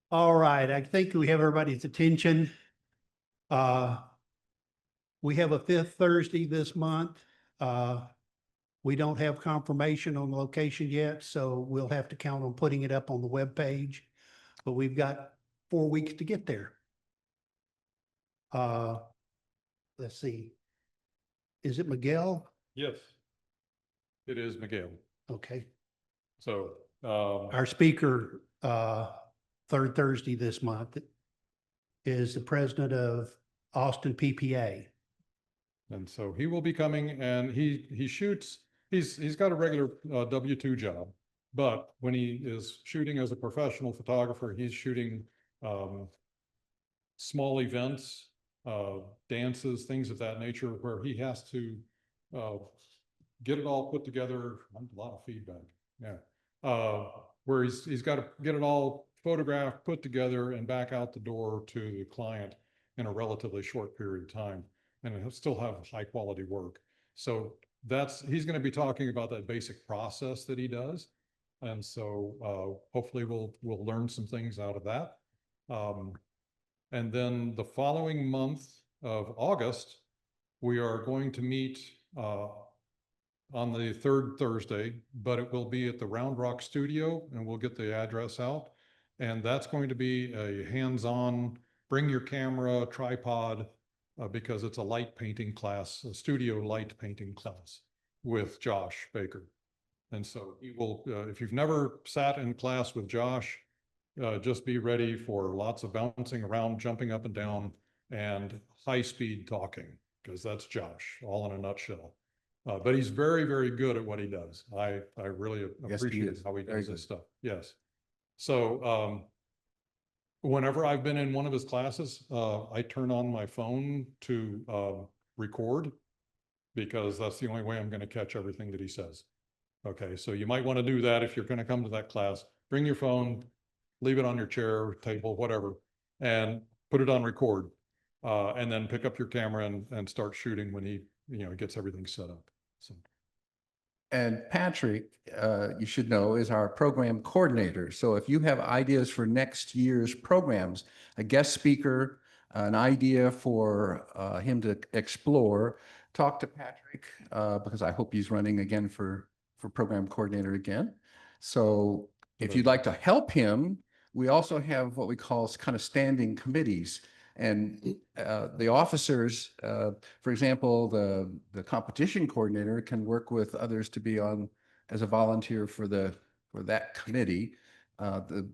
All right, I think we have everybody's attention. We have a fifth Thursday this month. We don't have confirmation on the location yet, so we'll have to count on putting it up on the webpage. But we've got 4 weeks to get there. Let's see. Is it Miguel? Yes, it is Miguel. Okay. So, Our speaker, third Thursday this month is the president of Austin PPA. and so he will be coming, and he shoots, he's got a regular W-2 job, but when he is shooting as a professional photographer, he's shooting small events, dances, things of that nature, where he has to get it all put together. A lot of feedback. Yeah. Where he's got to get it all photographed, put together, and back out the door to the client in a relatively short period of time, and he'll still have high quality work. So he's going to be talking about that basic process that he does. And so hopefully we'll learn some things out of that. And then the following month of August, we are going to meet on the third Thursday, but it will be at the Round Rock Studio, and we'll get the address out. And that's going to be a hands-on, bring your camera, tripod, because it's a light painting class, a studio light painting class with Josh Baker. And so he will, if you've never sat in class with Josh, just be ready for lots of bouncing around, jumping up and down, and high-speed talking, because that's Josh, all in a nutshell. But he's very, very good at what he does. I really appreciate how he does this stuff. Yes. So whenever I've been in one of his classes, I turn on my phone to record, because that's the only way I'm going to catch everything that he says. Okay, so you might want to do that if you're going to come to that class. Bring your phone, leave it on your chair, table, whatever, and put it on record. And then pick up your camera and start shooting when he, gets everything set up. So. And Patrick, you should know, is our program coordinator. So if you have ideas for next year's programs, a guest speaker, an idea for him to explore, talk to Patrick, because I hope he's running again for program coordinator again. So if you'd like to help him, we also have what we call kind of standing committees. And the officers, for example, the competition coordinator can work with others to be on as a volunteer for that committee. Ed,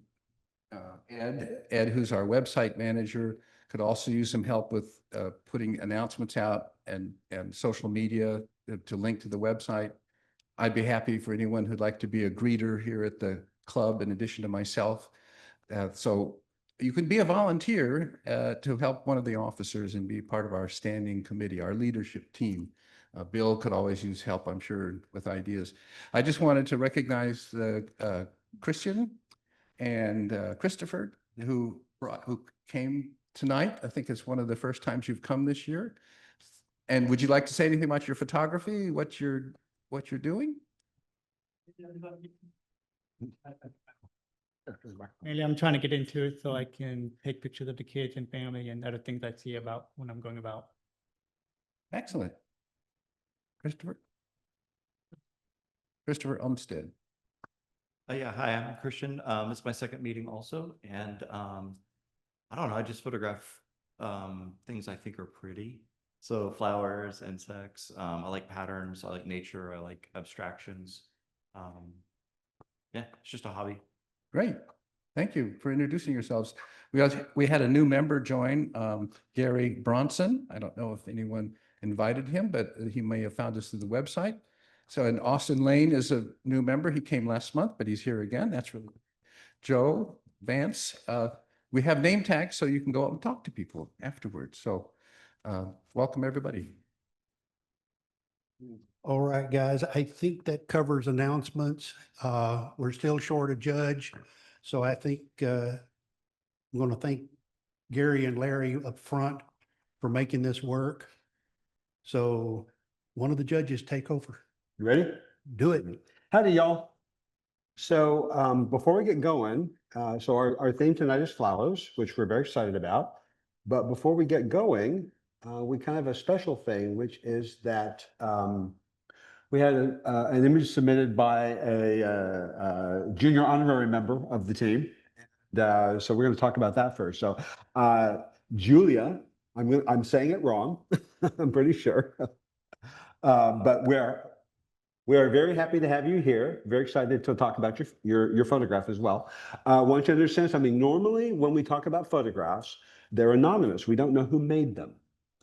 who's our website manager, could also use some help with putting announcements out and social media to link to the website. I'd be happy for anyone who'd like to be a greeter here at the club in addition to myself. So you can be a volunteer to help one of the officers and be part of our standing committee, our leadership team. Bill could always use help, I'm sure, with ideas. I just wanted to recognize Christian and Christopher, who came tonight. I think it's one of the first times you've come this year. And would you like to say anything about your photography, what you're doing? Mainly, I'm trying to get into it so I can take pictures of the kids and family and other things I see about when I'm going about. Excellent. Christopher Umstead. Yeah, hi, I'm Christian. This is my second meeting also, and I don't know, I just photograph things I think are pretty. So flowers, insects, I like patterns, I like nature, I like abstractions. Yeah, it's just a hobby. Great. Thank you for introducing yourselves. We had a new member join, Gary Bronson. I don't know if anyone invited him, but he may have found us through the website. So, and Austin Lane is a new member. He came last month, but he's here again. That's really good. Joe Vance. We have name tags so you can go out and talk to people afterwards. So welcome everybody. All right, guys, I think that covers announcements. We're still short a judge. So I think I'm going to thank Gary and Larry up front for making this work. So one of the judges take over. You ready? Do it. Howdy, y'all. So before we get going, So our theme tonight is flowers, which we're very excited about. But before we get going, we kind of have a special thing, which is that we had an image submitted by a junior honorary member of the team. So we're going to talk about that first. So Giulia, I'm saying it wrong, I'm pretty sure. But we are very happy to have you here. Very excited to talk about your photograph as well. I want you to understand something. Normally, when we talk about photographs, they're anonymous. We don't know who made them.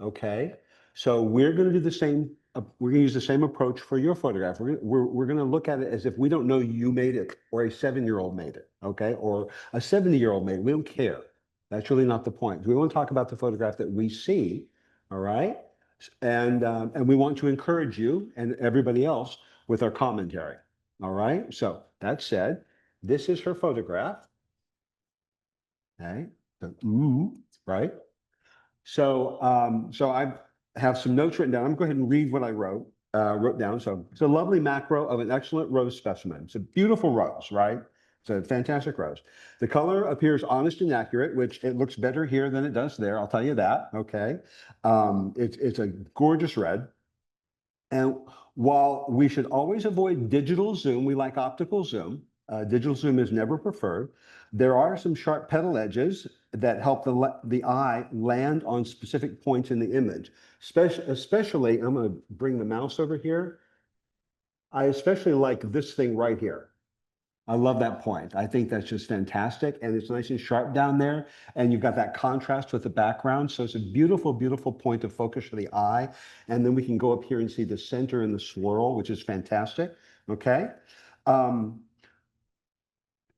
Okay, so we're going to do the same. We're going to use the same approach for your photograph. We're going to look at it as if we don't know you made it, or a 7-year-old made it. Okay, or a 70-year-old made it. We don't care. That's really not the point. We want to talk about the photograph that we see. All right, and we want to encourage you and everybody else with our commentary. All right, so that said, this is her photograph. Okay, so, right? So I have some notes written down. I'm going to go ahead and read what I wrote down. So it's a lovely macro of an excellent rose specimen. It's a beautiful rose, right? It's a fantastic rose. The color appears honest and accurate, which it looks better here than it does there. I'll tell you that, okay? It's a gorgeous red. And while we should always avoid digital zoom, we like optical zoom. Digital zoom is never preferred. There are some sharp petal edges that help the eye land on specific points in the image. Especially, I'm going to bring the mouse over here. I especially like this thing right here. I love that point. I think that's just fantastic. And it's nice and sharp down there. And you've got that contrast with the background. So it's a beautiful, beautiful point of focus for the eye. And then we can go up here and see the center and the swirl, which is fantastic. Okay.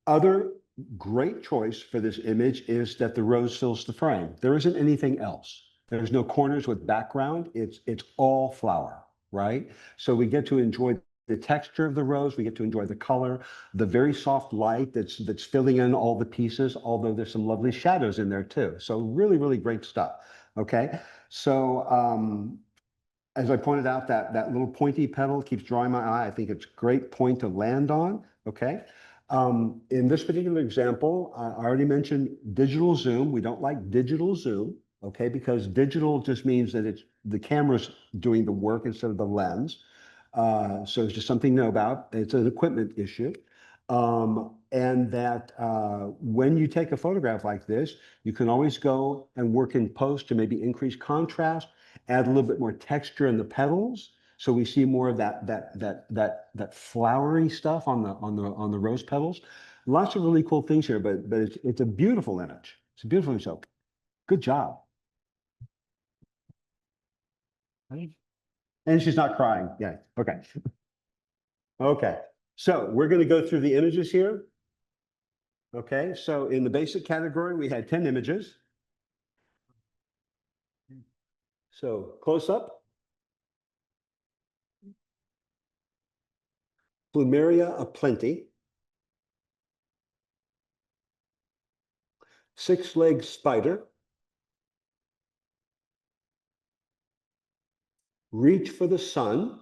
Other great choice for this image is that the rose fills the frame. There isn't anything else. There's no corners with background. It's all flower, right? So we get to enjoy the texture of the rose, we get to enjoy the color, the very soft light that's filling in all the pieces, although there's some lovely shadows in there too. So really, really great stuff. Okay, so as I pointed out, that little pointy petal keeps drawing my eye. I think it's a great point to land on. Okay, in this particular example, I already mentioned digital zoom. We don't like digital zoom. Okay, because digital just means that it's the camera's doing the work instead of the lens. So it's just something to know about. It's an equipment issue. And that when you take a photograph like this, you can always go and work in post to maybe increase contrast, add a little bit more texture in the petals. So we see more of that flowery stuff on the rose petals. Lots of really cool things here, but it's a beautiful image. It's a beautiful image. So good job. And she's not crying. Yeah. Okay. Okay. So we're going to go through the images here. Okay. So in the basic category, we had 10 images. So close up. Plumeria aplenty. Six-legged spider. Reach for the sun.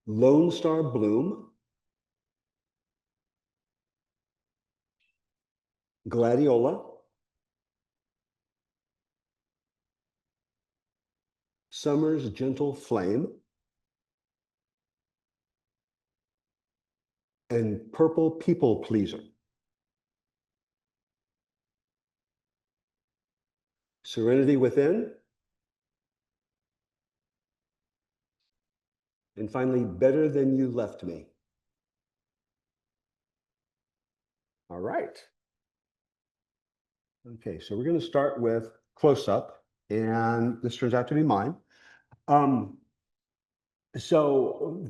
Lone Star bloom. Gladiola. Summer's gentle flame. And purple people pleaser. Serenity within. And finally, better than you left me. All right. Okay, so we're going to start with close up, and this turns out to be mine. So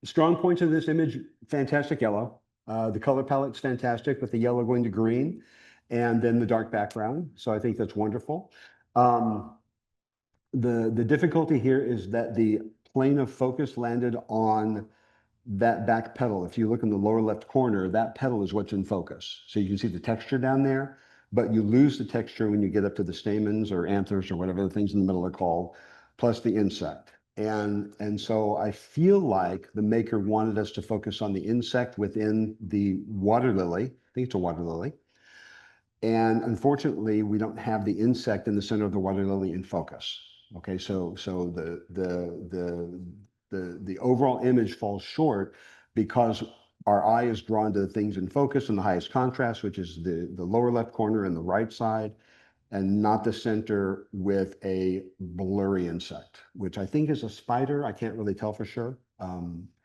strong points of this image, fantastic yellow. The color palette's fantastic with the yellow going to green and then the dark background. So I think that's wonderful. The difficulty here is that the plane of focus landed on that back petal. If you look in the lower left corner, that petal is what's in focus. So you can see the texture down there, but you lose the texture when you get up to the stamens or anthers or whatever the things in the middle are called, plus the insect. And so I feel like the maker wanted us to focus on the insect within the water lily. I think it's a water lily. And unfortunately, we don't have the insect in the center of the water lily in focus. Okay, so the overall image falls short because our eye is drawn to the things in focus and the highest contrast, which is the lower left corner and the right side, and not the center with a blurry insect, which I think is a spider. I can't really tell for sure.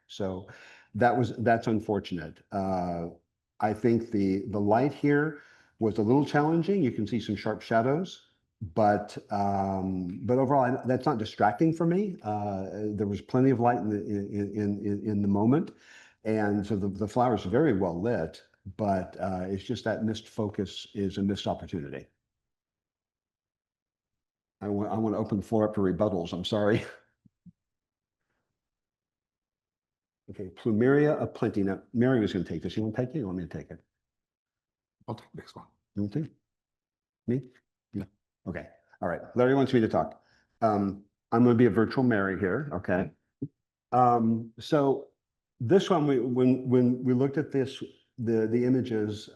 So that's unfortunate. I think the light here was a little challenging. You can see some sharp shadows, but overall, that's not distracting for me. There was plenty of light in the moment, and so the flower is very well lit. But it's just that missed focus is a missed opportunity. I want to open the floor up to rebuttals. I'm sorry. Okay, Plumeria of Plenty. Now, Mary was going to take this. You want to take it? You want me to take it? I'll take this one. You want to? Me? No. Okay. All right. Larry wants me to talk. I'm going to be a virtual Mary here. Okay. So this one, when we looked at this, the images,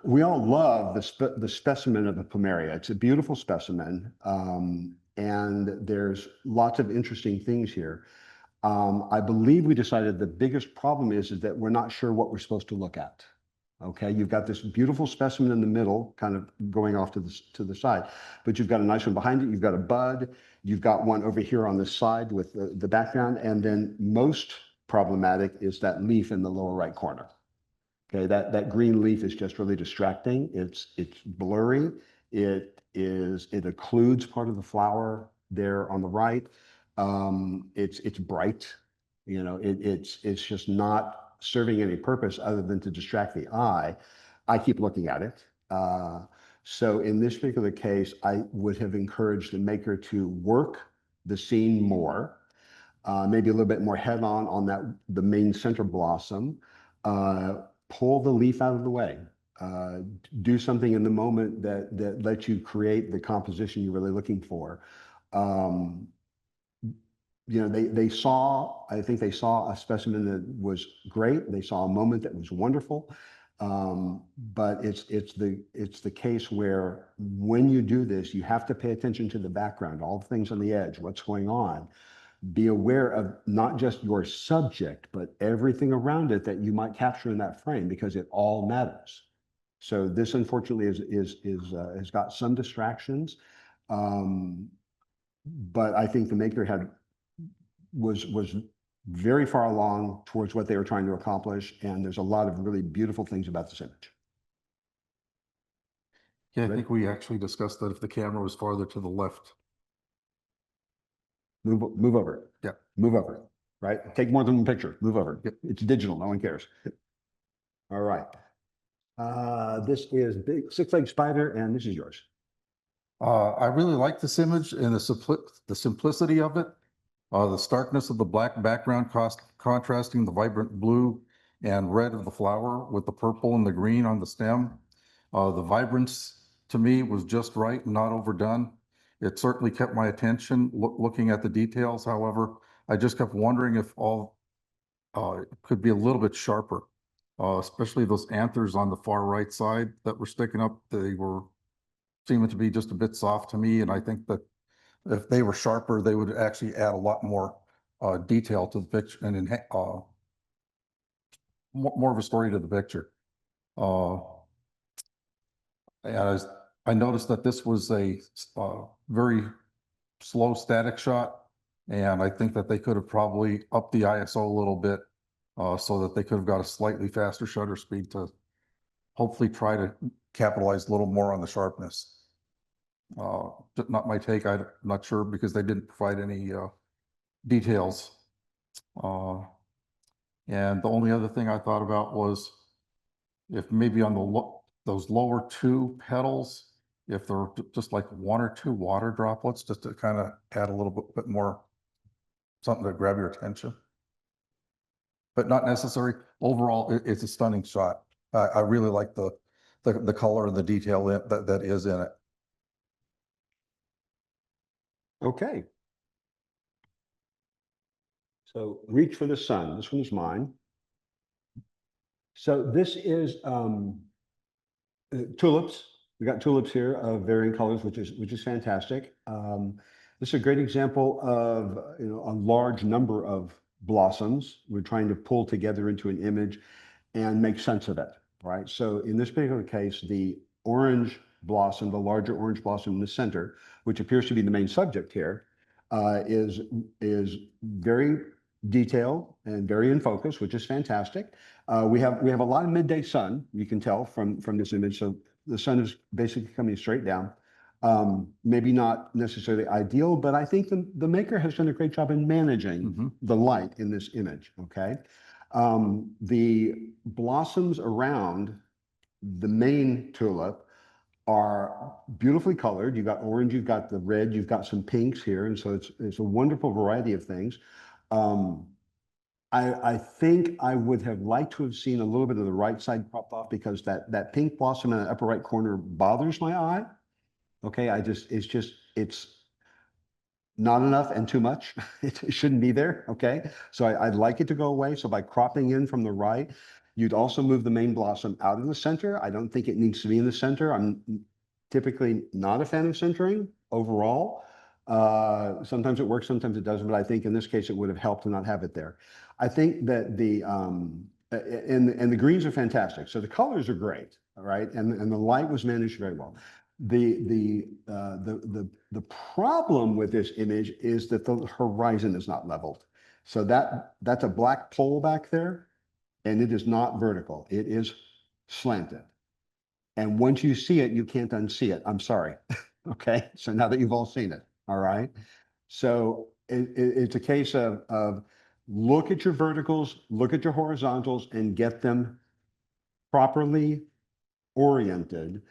we all love the specimen of the plumeria. It's a beautiful specimen, and there's lots of interesting things here. I believe we decided the biggest problem is that we're not sure what we're supposed to look at. Okay, you've got this beautiful specimen in the middle, kind of going off to the side, but you've got a nice one behind it. You've got a bud. You've got one over here on this side with the background, and then most problematic is that leaf in the lower right corner. Okay, that green leaf is just really distracting. It's blurry. It occludes part of the flower there on the right. It's bright. You know, it's just not serving any purpose other than to distract the eye. I keep looking at it. So in this particular case, I would have encouraged the maker to work the scene more, maybe a little bit more head on the main center blossom. Pull the leaf out of the way. Do something in the moment that lets you create the composition you're really looking for. You know, I think they saw a specimen that was great. They saw a moment that was wonderful. But it's the case where when you do this, you have to pay attention to the background, all the things on the edge, what's going on. Be aware of not just your subject, but everything around it that you might capture in that frame, because it all matters. So this unfortunately has got some distractions. But I think the maker was very far along towards what they were trying to accomplish, and there's a lot of really beautiful things about this image. Yeah, I Ready? think we actually discussed that if the camera was farther to the left. Move over. Yeah. Move over, right? Take more than one picture, move over. Yep. It's digital, no one cares. All right. This is Big Six-Legged Spider, and this is yours. I really like this image and the simplicity of it. The starkness of the black background contrasting the vibrant blue and red of the flower with the purple and the green on the stem. The vibrance to me was just right and not overdone. It certainly kept my attention looking at the details. However, I just kept wondering if all it could be a little bit sharper, especially those anthers on the far right side that were sticking up. They were seeming to be just a bit soft to me, and I think that if they were sharper, they would actually add a lot more detail to the picture and more of a story to the picture. And I noticed that this was a very slow static shot, and I think that they could have probably upped the ISO a little bit so that they could have got a slightly faster shutter speed to hopefully try to capitalize a little more on the sharpness. Not my take. I'm not sure because they didn't provide any details. And the only other thing I thought about was if maybe on those lower two petals, if there were just like one or two water droplets, just to kind of add a little bit more something to grab your attention. But not necessary. Overall, it's a stunning shot. I really like the color and the detail that is in it. Okay. So reach for the sun. This one is mine. So this is tulips. We got tulips here of varying colors, which is fantastic. This is a great example of a large number of blossoms we're trying to pull together into an image and make sense of it, right? So in this particular case, the orange blossom, the larger orange blossom in the center, which appears to be the main subject here, is very detailed and very in focus, which is fantastic. We have a lot of midday sun, you can tell from this image. So the sun is basically coming straight down. Maybe not necessarily ideal, but I think the maker has done a great job in managing the light in this image, okay? The blossoms around the main tulip are beautifully colored. You've got orange, you've got the red, you've got some pinks here. And so it's a wonderful variety of things. I think I would have liked to have seen a little bit of the right side cropped off because that pink blossom in the upper right corner bothers my eye. Okay, it's not enough and too much. It shouldn't be there, okay? So I'd like it to go away. So by cropping in from the right, you'd also move the main blossom out of the center. I don't think it needs to be in the center. I'm typically not a fan of centering overall. Sometimes it works, sometimes it doesn't, but I think in this case, it would have helped to not have it there. I think that and the greens are fantastic. So the colors are great, all right? And the light was managed very well. The problem with this image is that the horizon is not leveled. So that's a black pole back there, and it is not vertical. It is slanted. And once you see it, you can't unsee it. I'm sorry. Okay. So now that you've all seen it, all right. So it's a case of look at your verticals, look at your horizontals, and get them properly oriented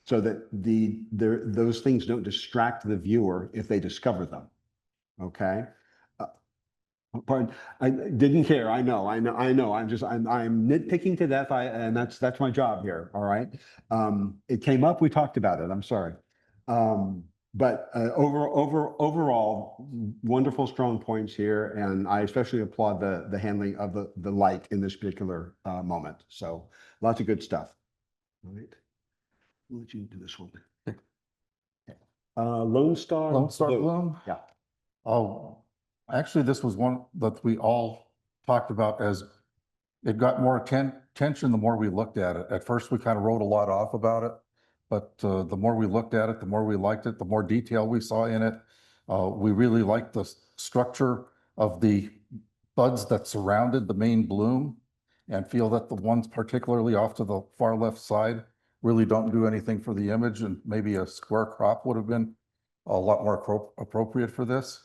so that those things don't distract the viewer if they discover them. Okay. Pardon, I didn't care. I know. I'm nitpicking to death. And that's my job here. All right. It came up. We talked about it. I'm sorry. But overall, wonderful, strong points here. And I especially applaud the handling of the light in this particular moment. So lots of good stuff. All right. I'll let you do this one. Okay. Lone Star. Lone Star Blue. Bloom? Yeah. Oh, actually, this was one that we all talked about as it got more attention the more we looked at it. At first, we kind of wrote a lot off about it, but the more we looked at it, the more we liked it, the more detail we saw in it. We really liked the structure of the buds that surrounded the main bloom and feel that the ones particularly off to the far left side really don't do anything for the image, and maybe a square crop would have been a lot more appropriate for this.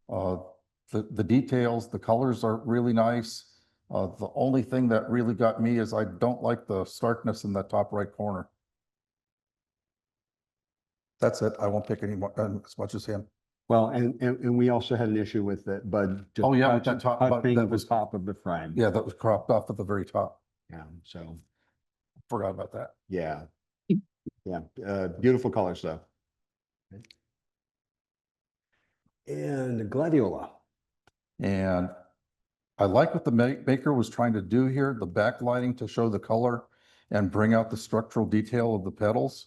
The details, the colors are really nice. The only thing that really got me is I don't like the starkness in that top right corner. That's it. I won't pick any more as much as him. Well, and we also had an issue with that bud. just Oh, yeah, with that top bud, touching that the was- top of the frame. Yeah, that was cropped off at the very top. Yeah, so, Forgot about that. yeah. Yeah, beautiful colors though. And gladiola. And I like what the maker was trying to do here, the backlighting to show the color and bring out the structural detail of the petals.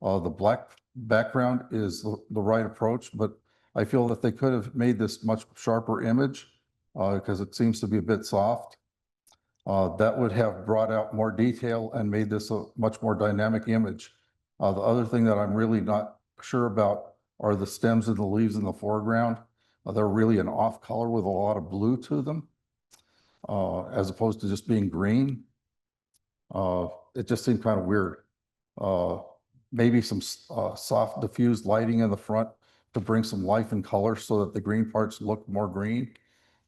The black background is the right approach, but I feel that they could have made this much sharper image because it seems to be a bit soft. That would have brought out more detail and made this a much more dynamic image. The other thing that I'm really not sure about are the stems and the leaves in the foreground. They're really an off color with a lot of blue to them, as opposed to just being green. It just seemed kind of weird. Maybe some soft diffused lighting in the front to bring some life and color so that the green parts look more green.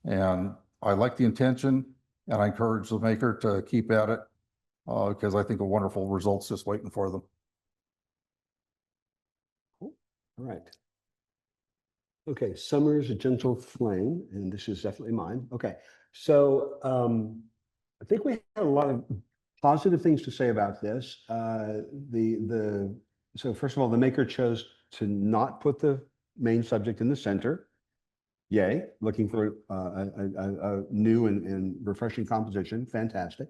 And I like the intention, and I encourage the maker to keep at it because I think a wonderful result's just waiting for them. All right. Okay, Summer's Gentle Flame, and this is definitely mine. Okay, so I think we have a lot of positive things to say about this. So first of all, the maker chose to not put the main subject in the center. Yay, looking for a new and refreshing composition, fantastic.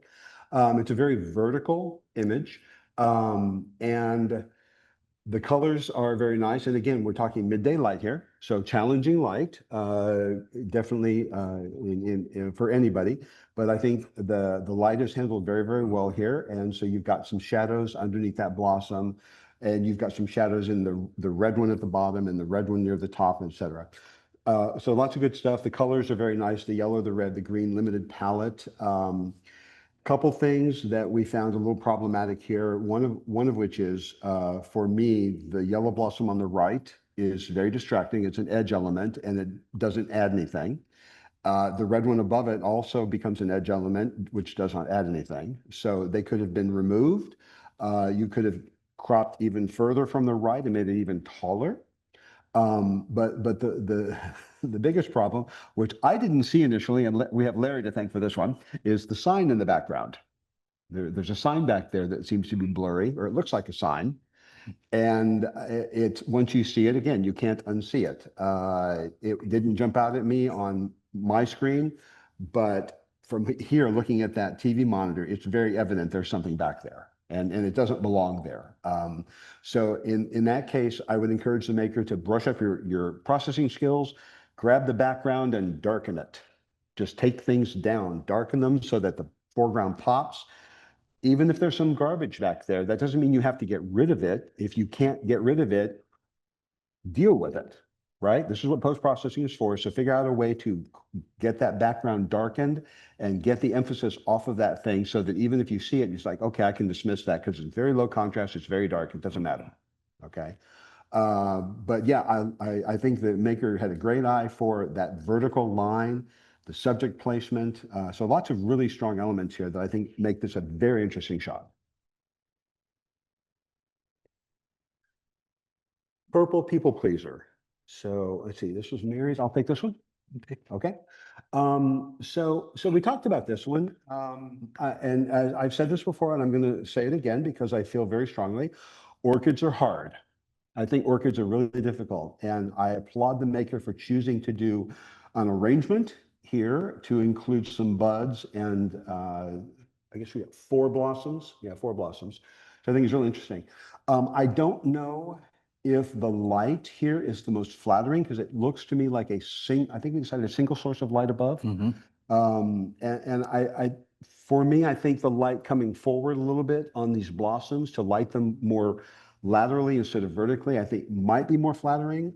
It's a very vertical image, and the colors are very nice. And again, we're talking midday light here, so challenging light, definitely for anybody. But I think the light is handled very, very well here. And so you've got some shadows underneath that blossom, and you've got some shadows in the red one at the bottom and the red one near the top, et cetera. So lots of good stuff. The colors are very nice, the yellow, the red, the green, limited palette. Couple things that we found a little problematic here. One of which is, for me, the yellow blossom on the right is very distracting. It's an edge element and it doesn't add anything. The red one above it also becomes an edge element, which does not add anything. So they could have been removed. You could have cropped even further from the right and made it even taller. But the biggest problem, which I didn't see initially, and we have Larry to thank for this one, is the sign in the background. There's a sign back there that seems to be blurry, or it looks like a sign. And it's once you see it again, you can't unsee it. It didn't jump out at me on my screen, but from here, looking at that TV monitor, it's very evident there's something back there. And it doesn't belong there. So in that case, I would encourage the maker to brush up your processing skills, grab the background and darken it. Just take things down, darken them so that the foreground pops. Even if there's some garbage back there, that doesn't mean you have to get rid of it. If you can't get rid of it, deal with it, right? This is what post-processing is for. So figure out a way to get that background darkened and get the emphasis off of that thing so that even if you see it, it's like, okay, I can dismiss that because it's very low contrast, it's very dark, it doesn't matter, okay? But yeah, I think the maker had a great eye for that vertical line, the subject placement. So lots of really strong elements here that I think make this a very interesting shot. Purple people pleaser. So let's see, this was Mary's. I'll take this one. Okay. So we talked about this one. And as I've said this before, and I'm going to say it again because I feel very strongly, orchids are hard. I think orchids are really difficult. And I applaud the maker for choosing to do an arrangement here to include some buds. And I guess we have 4 blossoms. Yeah, 4 blossoms. So I think it's really interesting. I don't know if the light here is the most flattering because it looks to me like I think we decided a single source of light above. And for me, I think the light coming forward a little bit on these blossoms to light them more laterally instead of vertically, I think might be more flattering.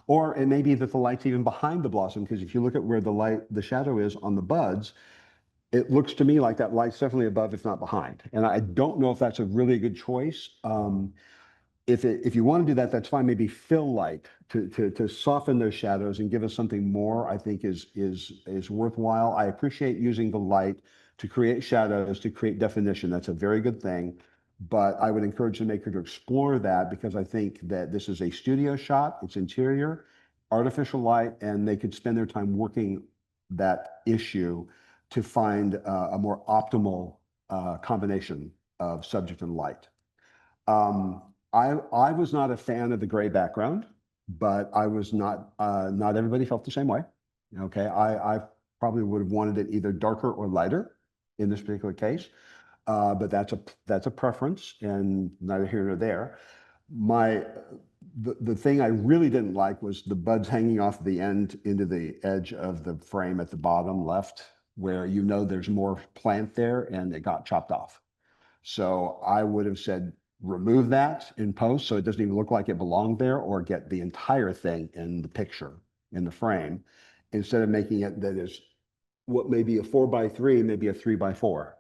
Or it may be that the light's even behind the blossom because if you look at where the shadow is on the buds, it looks to me like that light's definitely above, if not behind. And I don't know if that's a really good choice. If you want to do that, that's fine. Maybe fill light to soften those shadows and give us something more, I think is worthwhile. I appreciate using the light to create shadows, to create definition. That's a very good thing. But I would encourage the maker to explore that because I think that this is a studio shot, it's interior, artificial light, and they could spend their time working that issue to find a more optimal combination of subject and light. I was not a fan of the gray background, but I was not everybody felt the same way. Okay, I probably would have wanted it either darker or lighter in this particular case. But that's a preference and neither here nor there. The thing I really didn't like was the buds hanging off the end into the edge of the frame at the bottom left, where there's more plant there and it got chopped off. So I would have said, remove that in post so it doesn't even look like it belonged there, or get the entire thing in the picture, in the frame, instead of making it that is what may be a 4x3, maybe a 3x4.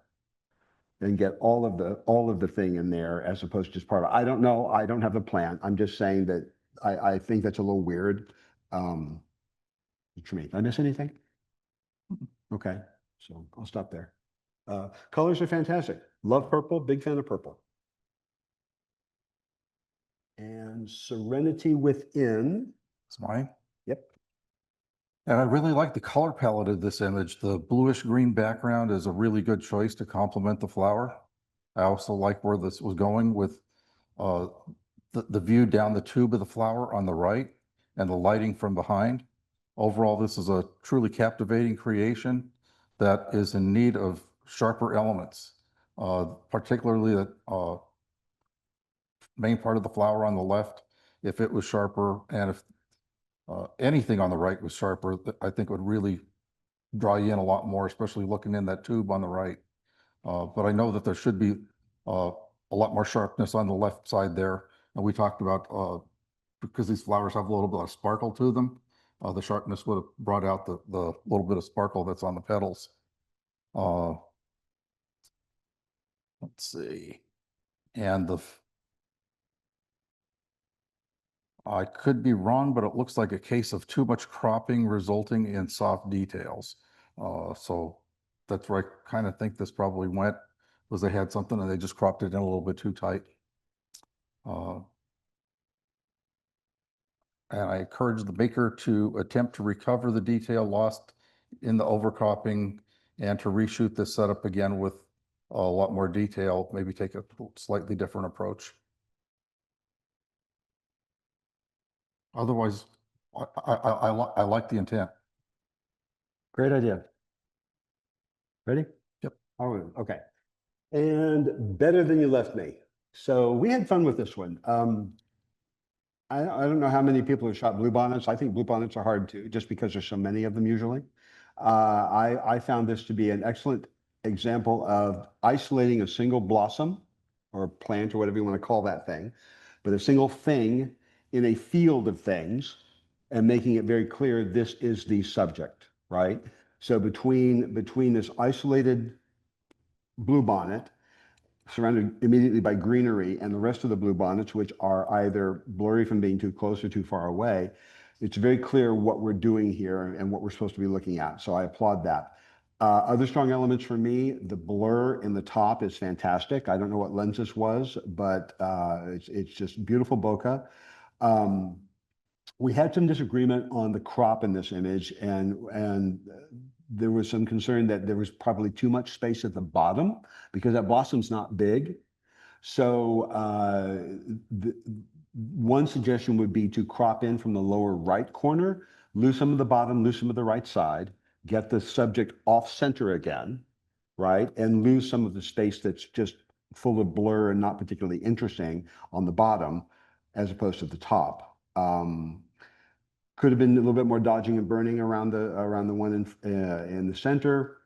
And get all of the thing in there as opposed to just part of it. I don't know. I don't have a plan. I'm just saying that I think that's a little weird. For me, did I miss anything? Okay, so I'll stop there. Colors are fantastic. Love purple, big fan of purple. And Serenity Within. It's mine. Yep. And I really like the color palette of this image. The bluish green background is a really good choice to complement the flower. I also like where this was going with the view down the tube of the flower on the right and the lighting from behind. Overall, this is a truly captivating creation that is in need of sharper elements, particularly the main part of the flower on the left. If it was sharper, and if anything on the right was sharper, I think it would really draw you in a lot more, especially looking in that tube on the right. But I know that there should be a lot more sharpness on the left side there. And we talked about because these flowers have a little bit of sparkle to them, the sharpness would have brought out the little bit of sparkle that's on the petals. Let's see. And I could be wrong, but it looks like a case of too much cropping resulting in soft details. So that's where I kind of think this probably went, was they had something and they just cropped it in a little bit too tight. And I encourage the maker to attempt to recover the detail lost in the overcropping and to reshoot this setup again with a lot more detail, maybe take a slightly different approach. Otherwise, I like the intent. Great idea. Ready? Yep. Oh, okay. And Better Than You Left Me. So we had fun with this one. I don't know how many people have shot bluebonnets. I think bluebonnets are hard too, just because there's so many of them usually. I found this to be an excellent example of isolating a single blossom or plant or whatever you want to call that thing, but a single thing in a field of things and making it very clear this is the subject, right? So between this isolated bluebonnet surrounded immediately by greenery and the rest of the bluebonnets, which are either blurry from being too close or too far away, it's very clear what we're doing here and what we're supposed to be looking at. So I applaud that. Other strong elements for me, the blur in the top is fantastic. I don't know what lens this was, but it's just beautiful bokeh. We had some disagreement on the crop in this image, and there was some concern that there was probably too much space at the bottom because that blossom's not big. So one suggestion would be to crop in from the lower right corner, lose some of the bottom, lose some of the right side, get the subject off center again, right? And lose some of the space that's just full of blur and not particularly interesting on the bottom as opposed to the top. Could have been a little bit more dodging and burning around the one in the center.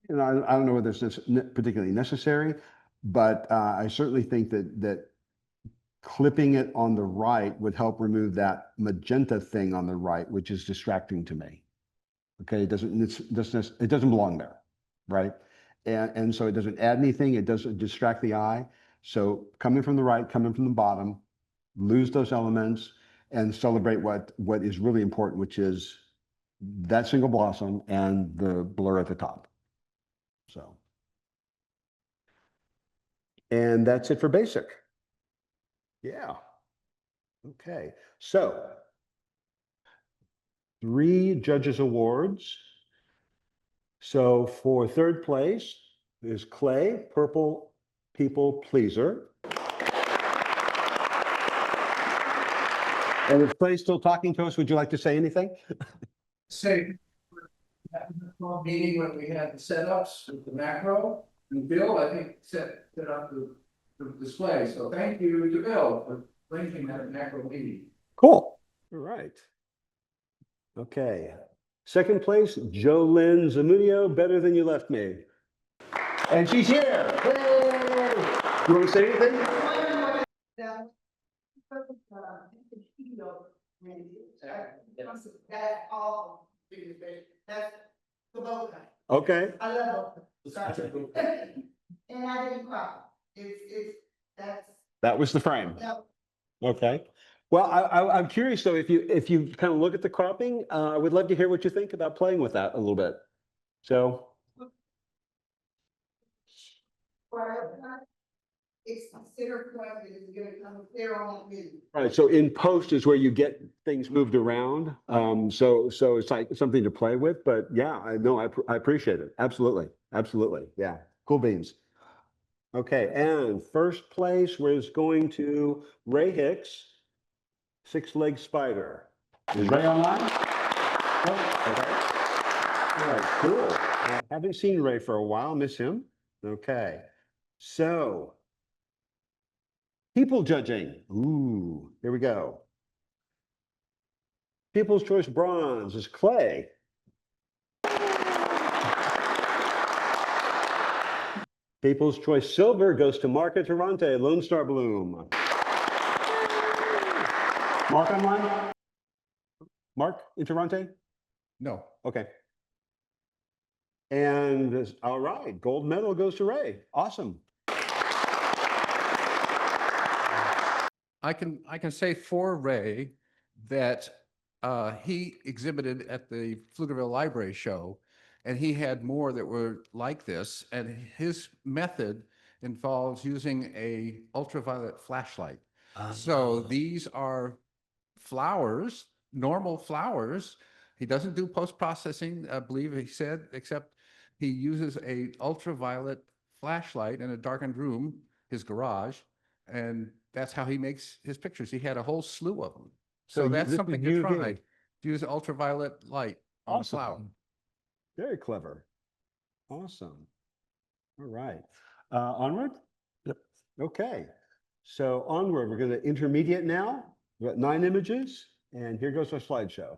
You know, I don't know whether it's particularly necessary, but I certainly think that clipping it on the right would help remove that magenta thing on the right, which is distracting to me. Okay, it doesn't belong there, right? And so it doesn't add anything. It doesn't distract the eye. So coming from the right, coming from the bottom, lose those elements and celebrate what is really important, which is that single blossom and the blur at the top. So, and that's it for basic. Yeah. Okay. So 3 judges awards. So for third place is Clay, Purple People Pleaser. And if Clay's still talking to us, would you like to say anything? Say, that was a small meeting when we had the setups with the macro, and Bill, I think, set up the display, so thank you to Bill for linking that macro meeting. Cool. All right. Okay. Second place, Jolynn Zamunio, Better Than You Left Me. And she's here. Yay! You want to say anything? That's all. That's the bokeh. Okay. I love bokeh. And I didn't crop. That's. That was the frame. Yep. Okay. Well, I'm curious though, if you kind of look at the cropping, I would love to hear what you think about playing with that a little bit. So. It's considered correct, it's gonna come clear on me. Right, so in post is where you get things moved around. So it's like something to play with, but yeah, I appreciate it. Absolutely. Absolutely. Yeah. Cool beans. Okay. And first place was going to Ray Hicks, 6-Leg Spider. Is Ray online? Oh, right, cool. I haven't seen Ray for a while, miss him. Okay, so people judging. Ooh, here we go. People's Choice Bronze is Clay. People's Choice Silver goes to Mark Interrante, Lone Star Bloom. Mark online? Mark Interrante? No. Okay. And all right, gold medal goes to Ray. Awesome. I can say for Ray that he exhibited at the Pflugerville Library Show, and he had more that were like this, and his method involves using a ultraviolet flashlight. So these are flowers, normal flowers. He doesn't do post-processing, I believe he said, except he uses a ultraviolet flashlight in a darkened room, his garage, and that's how he makes his pictures. He had a whole slew of them. So that's this something is to you try. again. To use ultraviolet light on a Awesome. flower. Very clever. Awesome. All right. Onward? Yep. Okay. So onward, we're going to intermediate now. We've got 9 images, and here goes our slideshow.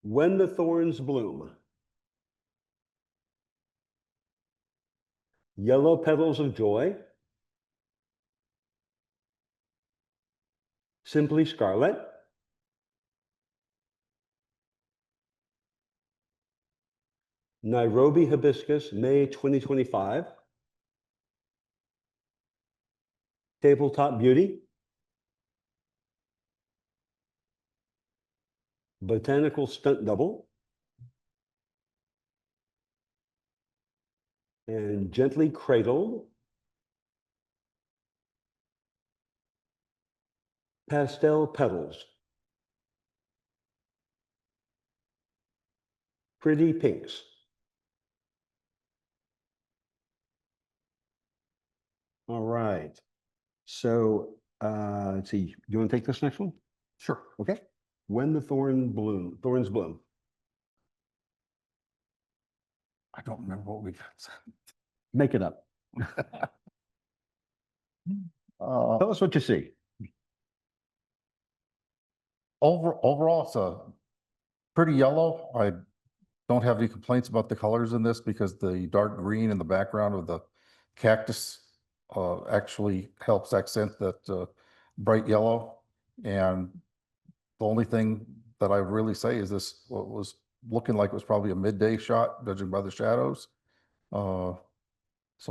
When the Thorns Bloom. Yellow Petals of Joy. Simply Scarlet. Nairobi Hibiscus, May 2025. Tabletop Beauty. Botanical Stunt Double. And Gently Cradled. Pastel Petals. Pretty Pinks. All right. So let's see. You want to take this next one? Sure. Okay. When the Thorns Bloom. I don't remember what we got. Make it up. Tell us what you see. Overall, it's a pretty yellow. I don't have any complaints about the colors in this because the dark green in the background of the cactus actually helps accent that bright yellow. And the only thing that I would really say is this was looking like it was probably a midday shot, judging by the shadows. So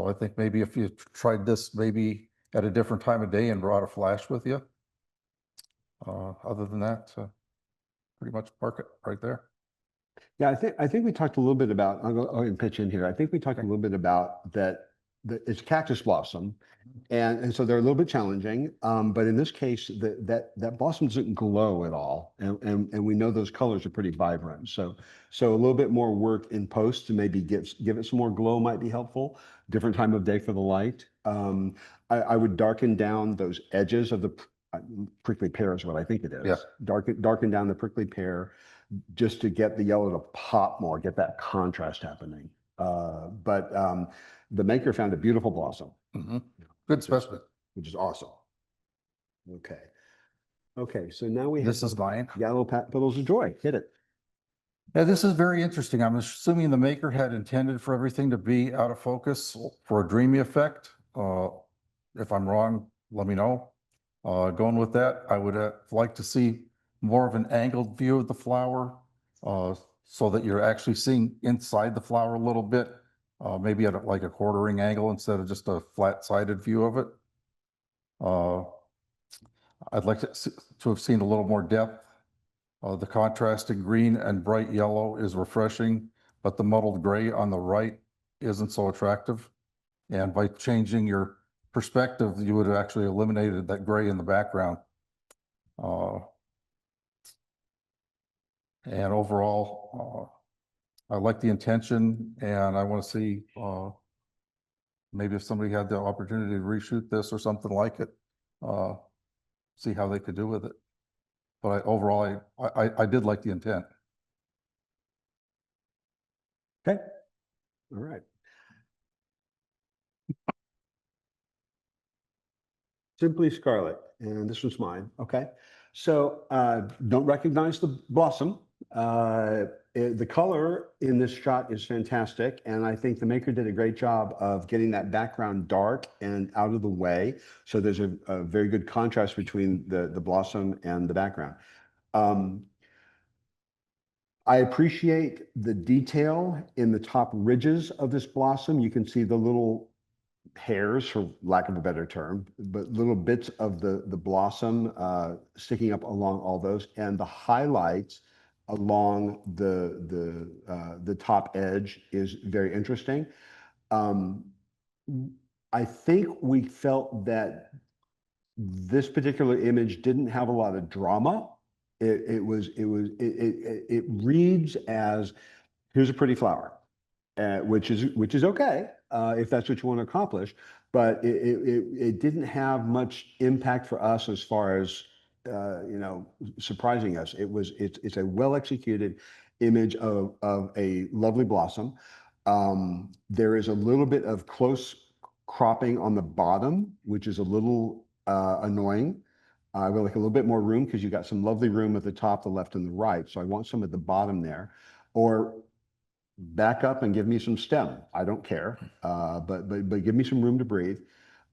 I think maybe if you tried this maybe at a different time of day and brought a flash with you. Other than that, pretty much park it right there. Yeah, I think we talked a little bit about, I'll go ahead and pitch in here. I think we talked a little bit about that it's cactus blossom. And so they're a little bit challenging. But in this case, that blossom doesn't glow at all. And we know those colors are pretty vibrant. So a little bit more work in post to maybe give it some more glow might be helpful. Different time of day for the light. I would darken down those edges of the prickly pear is what I think it is. Yeah. Darken down the prickly pear just to get the yellow to pop more, get that contrast happening. But the maker found a beautiful blossom. Mm-hmm. Good specimen. Which is awesome. Okay. Okay, so now we have This is mine. Yellow Petals of Joy. Hit it. Yeah, this is very interesting. I'm assuming the maker had intended for everything to be out of focus for a dreamy effect. If I'm wrong, let me know. Going with that, I would like to see more of an angled view of the flower so that you're actually seeing inside the flower a little bit, maybe at like a quartering angle instead of just a flat-sided view of it. I'd like to have seen a little more depth. The contrasting green and bright yellow is refreshing, but the mottled gray on the right isn't so attractive. And by changing your perspective, you would have actually eliminated that gray in the background. And overall, I like the intention, and I want to see maybe if somebody had the opportunity to reshoot this or something like it, see how they could do with it. But overall, I did like the intent. Okay, all right. Simply Scarlet, and this one's mine, okay? So don't recognize the blossom. The color in this shot is fantastic, and I think the maker did a great job of getting that background dark and out of the way. So there's a very good contrast between the blossom and the background. I appreciate the detail in the top ridges of this blossom. You can see the little hairs, for lack of a better term, but little bits of the blossom sticking up along all those, and the highlights along the top edge is very interesting. I think we felt that this particular image didn't have a lot of drama. It reads as, here's a pretty flower, which is okay if that's what you want to accomplish. But it didn't have much impact for us as far as surprising us. It's a well executed image of a lovely blossom. There is a little bit of close cropping on the bottom, which is a little annoying. I would like a little bit more room because you've got some lovely room at the top, the left, and the right. So I want some at the bottom there. Or back up and give me some stem. I don't care, but give me some room to breathe.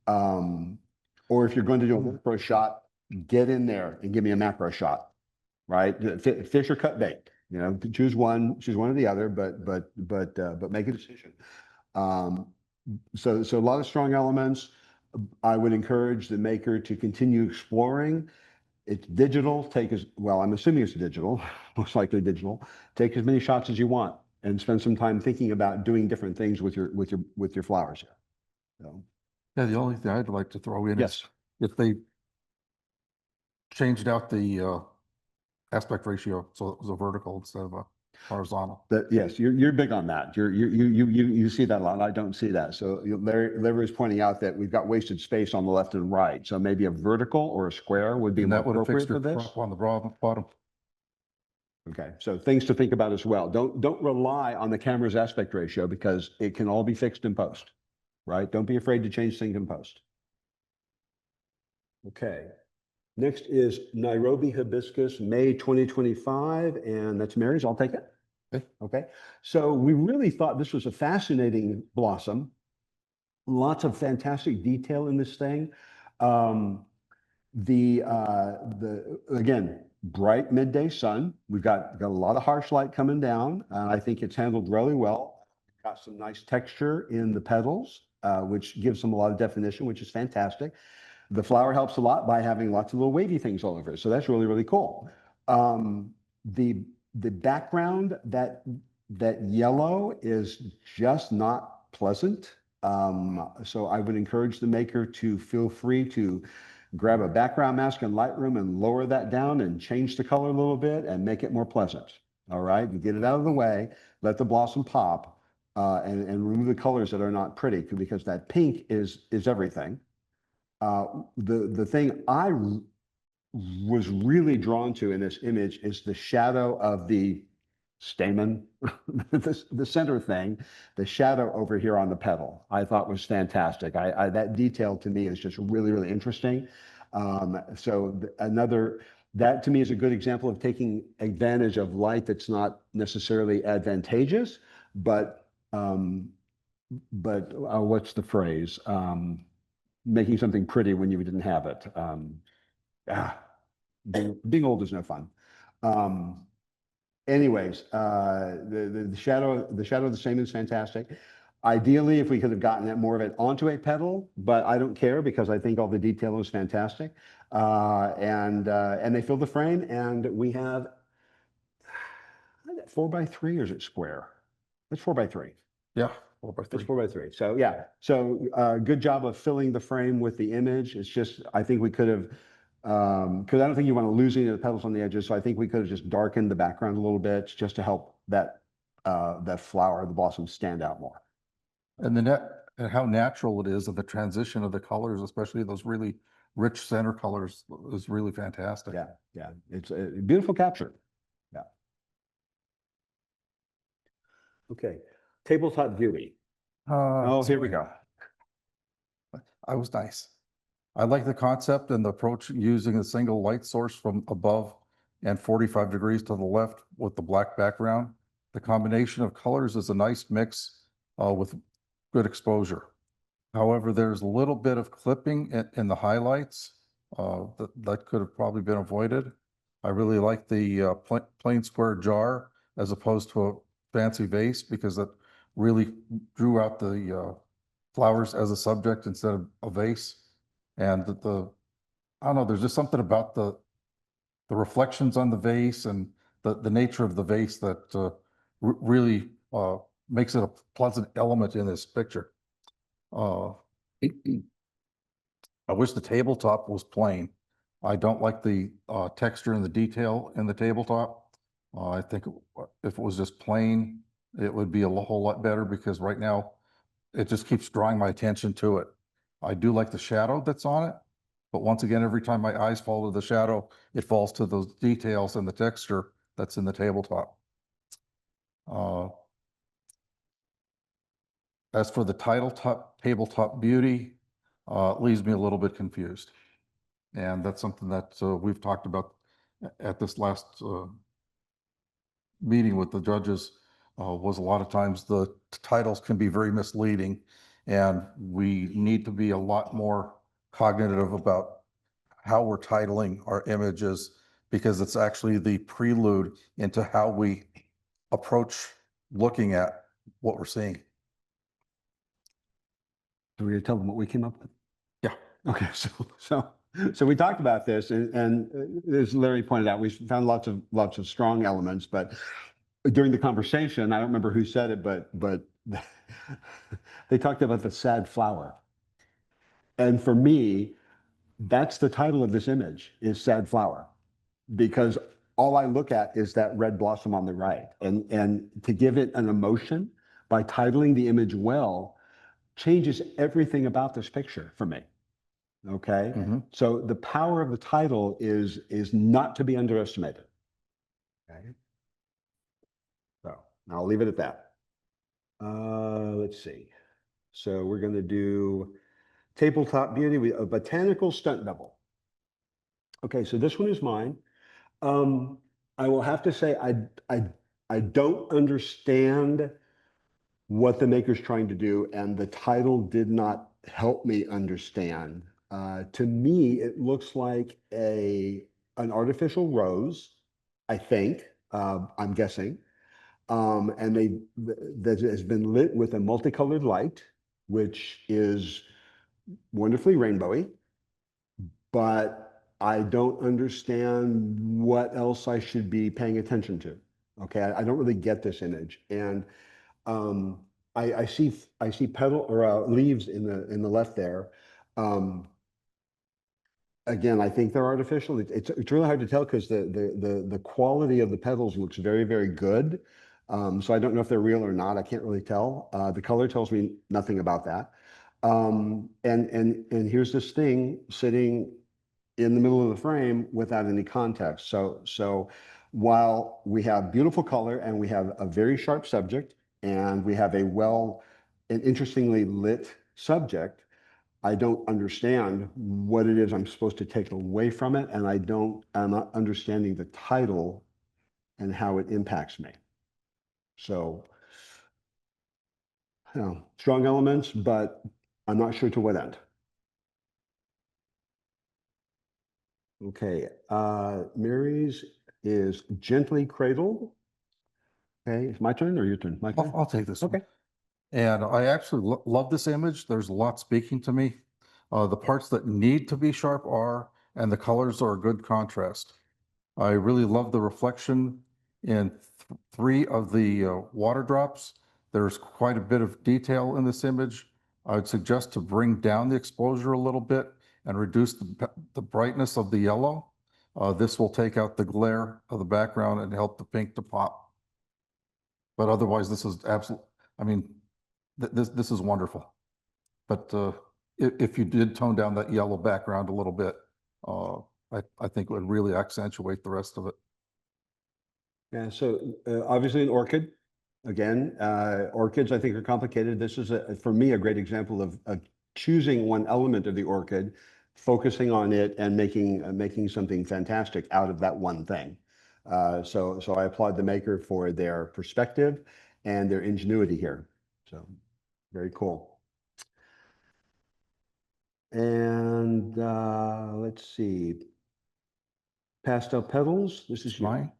Or if you're going to do a macro shot, get in there and give me a macro shot, right? Fish or cut bait. Choose one or the other, but make a decision. So a lot of strong elements. I would encourage the maker to continue exploring. It's digital. I'm assuming it's digital, most likely digital. Take as many shots as you want and spend some time thinking about doing different things with your flowers here. So, Yeah, the only thing I'd like to throw in yes, is if they changed out the aspect ratio, so it was a vertical instead of a horizontal. yes, you're big on that. You see that a lot. I don't see that. So Larry is pointing out that we've got wasted space on the left and right. So maybe a vertical or a square would be And more that would have appropriate fixed your for this. crop on the bottom. Okay, so things to think about as well. Don't rely on the camera's aspect ratio because it can all be fixed in post, right? Don't be afraid to change things in post. Okay, next is Nairobi Hibiscus, May 2025, and that's Mary's. I'll take it. Okay, so we really thought this was a fascinating blossom. Lots of fantastic detail in this thing. Again, bright midday sun. We've got a lot of harsh light coming down. I think it's handled really well. Got some nice texture in the petals, which gives them a lot of definition, which is fantastic. The flower helps a lot by having lots of little wavy things all over it. So that's really, really cool. The background, that yellow is just not pleasant. So I would encourage the maker to feel free to grab a background mask in Lightroom and lower that down and change the color a little bit and make it more pleasant. All right, you get it out of the way, let the blossom pop, and remove the colors that are not pretty, because that pink is everything. The thing I was really drawn to in this image is the shadow of the stamen, the center thing, the shadow over here on the petal, I thought was fantastic. That detail to me is just really, really interesting. That to me is a good example of taking advantage of light that's not necessarily advantageous, but what's the phrase? Making something pretty when you didn't have it. Being old is no fun. Anyways, the shadow of the stamen is fantastic. Ideally, if we could have gotten more of it onto a petal, but I don't care because I think all the detail is fantastic. And they fill the frame, and we have 4x3, or is it square? It's 4x3. Yeah, 4x3. It's 4x3. So yeah, good job of filling the frame with the image. It's just, I think we could have, because I don't think you want to lose any of the petals on the edges. So I think we could have just darkened the background a little bit just to help that flower, the blossom, stand out more. And and how natural it is, and the transition of the colors, especially those really rich center colors, is really fantastic. Yeah, it's a beautiful capture. Yeah. Okay. tabletop beauty. Oh, here we go. I was nice. I like the concept and the approach using a single light source from above and 45 degrees to the left with the black background. The combination of colors is a nice mix with good exposure. However, there's a little bit of clipping in the highlights that could have probably been avoided. I really like the plain square jar as opposed to a fancy vase because that really drew out the flowers as a subject instead of a vase. And I don't know, there's just something about the reflections on the vase and the nature of the vase that really makes it a pleasant element in this picture. I wish the tabletop was plain. I don't like the texture and the detail in the tabletop. I think if it was just plain, it would be a whole lot better because right now it just keeps drawing my attention to it. I do like the shadow that's on it, but once again, every time my eyes fall to the shadow, it falls to those details and the texture that's in the tabletop. As for the tabletop beauty, it leaves me a little bit confused. And that's something that we've talked about at this last meeting with the judges, was a lot of times the titles can be very misleading, and we need to be a lot more cognitive about how we're titling our images, because it's actually the prelude into how we approach looking at what we're seeing. So we're gonna tell them what we came up with? Yeah. Okay, so we talked about this and as Larry pointed out, we found lots of strong elements, but during the conversation, I don't remember who said it, but they talked about the sad flower. And for me, that's the title of this image, is Sad Flower, because all I look at is that red blossom on the right. And to give it an emotion by titling the image well changes everything about this picture for me. Okay. Mhm. So the power of the title is not to be underestimated. Okay. So I'll leave it at that. Let's see. So we're going to do tabletop beauty, a botanical stunt double. Okay, so this one is mine. I will have to say I don't understand what the maker's trying to do, and the title did not help me understand. To me, it looks like an artificial rose, I think, I'm guessing. And that has been lit with a multicolored light, which is wonderfully rainbowy, but I don't understand what else I should be paying attention to. Okay, I don't really get this image, and I see petal or leaves in the left there. Again, I think they're artificial. It's really hard to tell because the quality of the petals looks very, very good. So I don't know if they're real or not. I can't really tell. The color tells me nothing about that. And here's this thing sitting in the middle of the frame without any context. So while we have beautiful color and we have a very sharp subject and we have an interestingly lit subject, I don't understand what it is I'm supposed to take away from it, and I'm not understanding the title and how it impacts me. So, you know, strong elements, but I'm not sure to what end. Okay, Mary's is gently cradled. Okay, it's my turn or your turn? My turn? I'll take this one. Okay. And I actually love this image. There's a lot speaking to me. The parts that need to be sharp are, and the colors are a good contrast. I really love the reflection in three of the water drops. There's quite a bit of detail in this image. I would suggest to bring down the exposure a little bit and reduce the brightness of the yellow. This will take out the glare of the background and help the pink to pop. But otherwise, this is absolute. I mean, this is wonderful. But if you did tone down that yellow background a little bit, I think it would really accentuate the rest of it. Yeah, so obviously an orchid. Again, orchids, I think, are complicated. This is, for me, a great example of choosing one element of the orchid, focusing on it, and making something fantastic out of that one thing. So I applaud the maker for their perspective and their ingenuity here. So very cool. And let's see. Pastel Petals, this is you. Mine.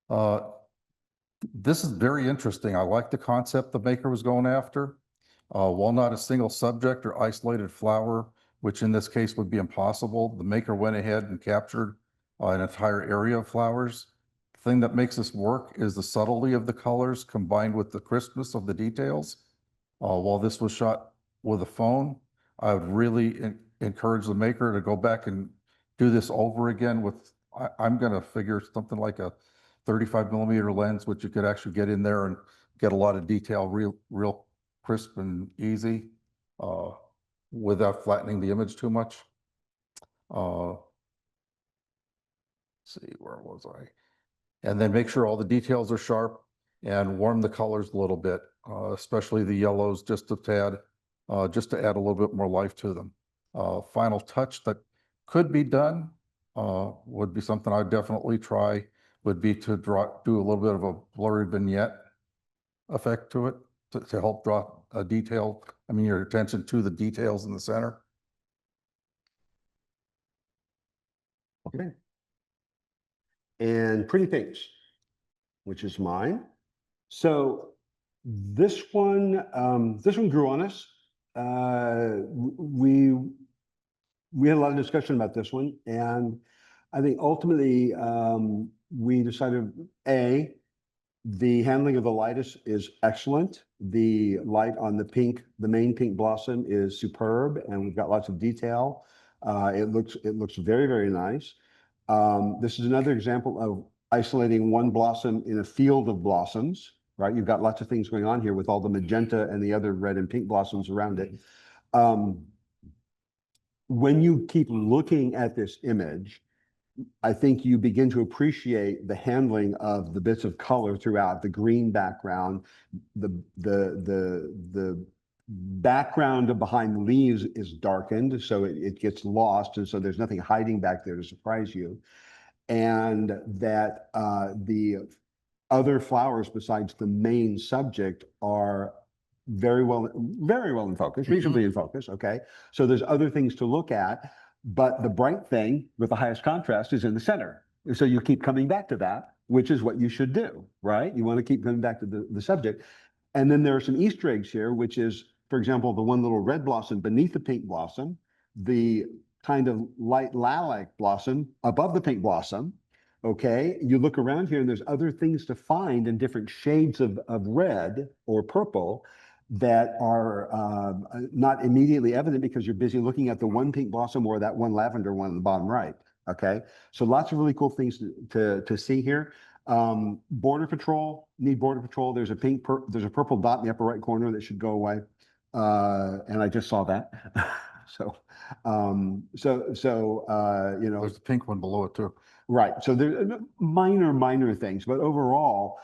Uh, This is very interesting. I like the concept the maker was going after. While not a single subject or isolated flower, which in this case would be impossible, the maker went ahead and captured an entire area of flowers. The thing that makes this work is the subtlety of the colors combined with the crispness of the details. While this was shot with a phone, I would really encourage the maker to go back and do this over again with, I'm gonna figure something like a 35 millimeter lens, which you could actually get in there and get a lot of detail real crisp and easy without flattening the image too much. Let's see, where was I? And then make sure all the details are sharp and warm the colors a little bit, especially the yellows just a tad, just to add a little bit more life to them. Final touch that could be done would be something I'd definitely try, would be to do a little bit of a blurry vignette effect to it to help draw a detail, your attention to the details in the center. Okay. And Pretty Pinks, which is mine. So this one grew on us. We had a lot of discussion about this one, and I think ultimately we decided the handling of the light is excellent. The light on the main pink blossom is superb, and we've got lots of detail. It looks very, very nice. This is another example of isolating one blossom in a field of blossoms, right? You've got lots of things going on here with all the magenta and the other red and pink blossoms around it. When you keep looking at this image, I think you begin to appreciate the handling of the bits of color throughout, the green background, the background behind the leaves is darkened, so it gets lost, and so there's nothing hiding back there to surprise you. And that the other flowers besides the main subject are very well in focus, reasonably in focus, okay? So there's other things to look at, but the bright thing with the highest contrast is in the center. So you keep coming back to that, which is what you should do, right? You want to keep coming back to the subject. And then there are some Easter eggs here, which is, for example, the one little red blossom beneath the pink blossom, the kind of light lilac blossom above the pink blossom. Okay, you look around here and there's other things to find in different shades of red or purple that are not immediately evident because you're busy looking at the one pink blossom or that one lavender one on the bottom right. Okay, so lots of really cool things to see here. Border Patrol, need Border Patrol. There's a purple dot in the upper right corner that should go away. And I just saw that. So you know. There's a pink one below it too. Right. So there's minor things, but overall,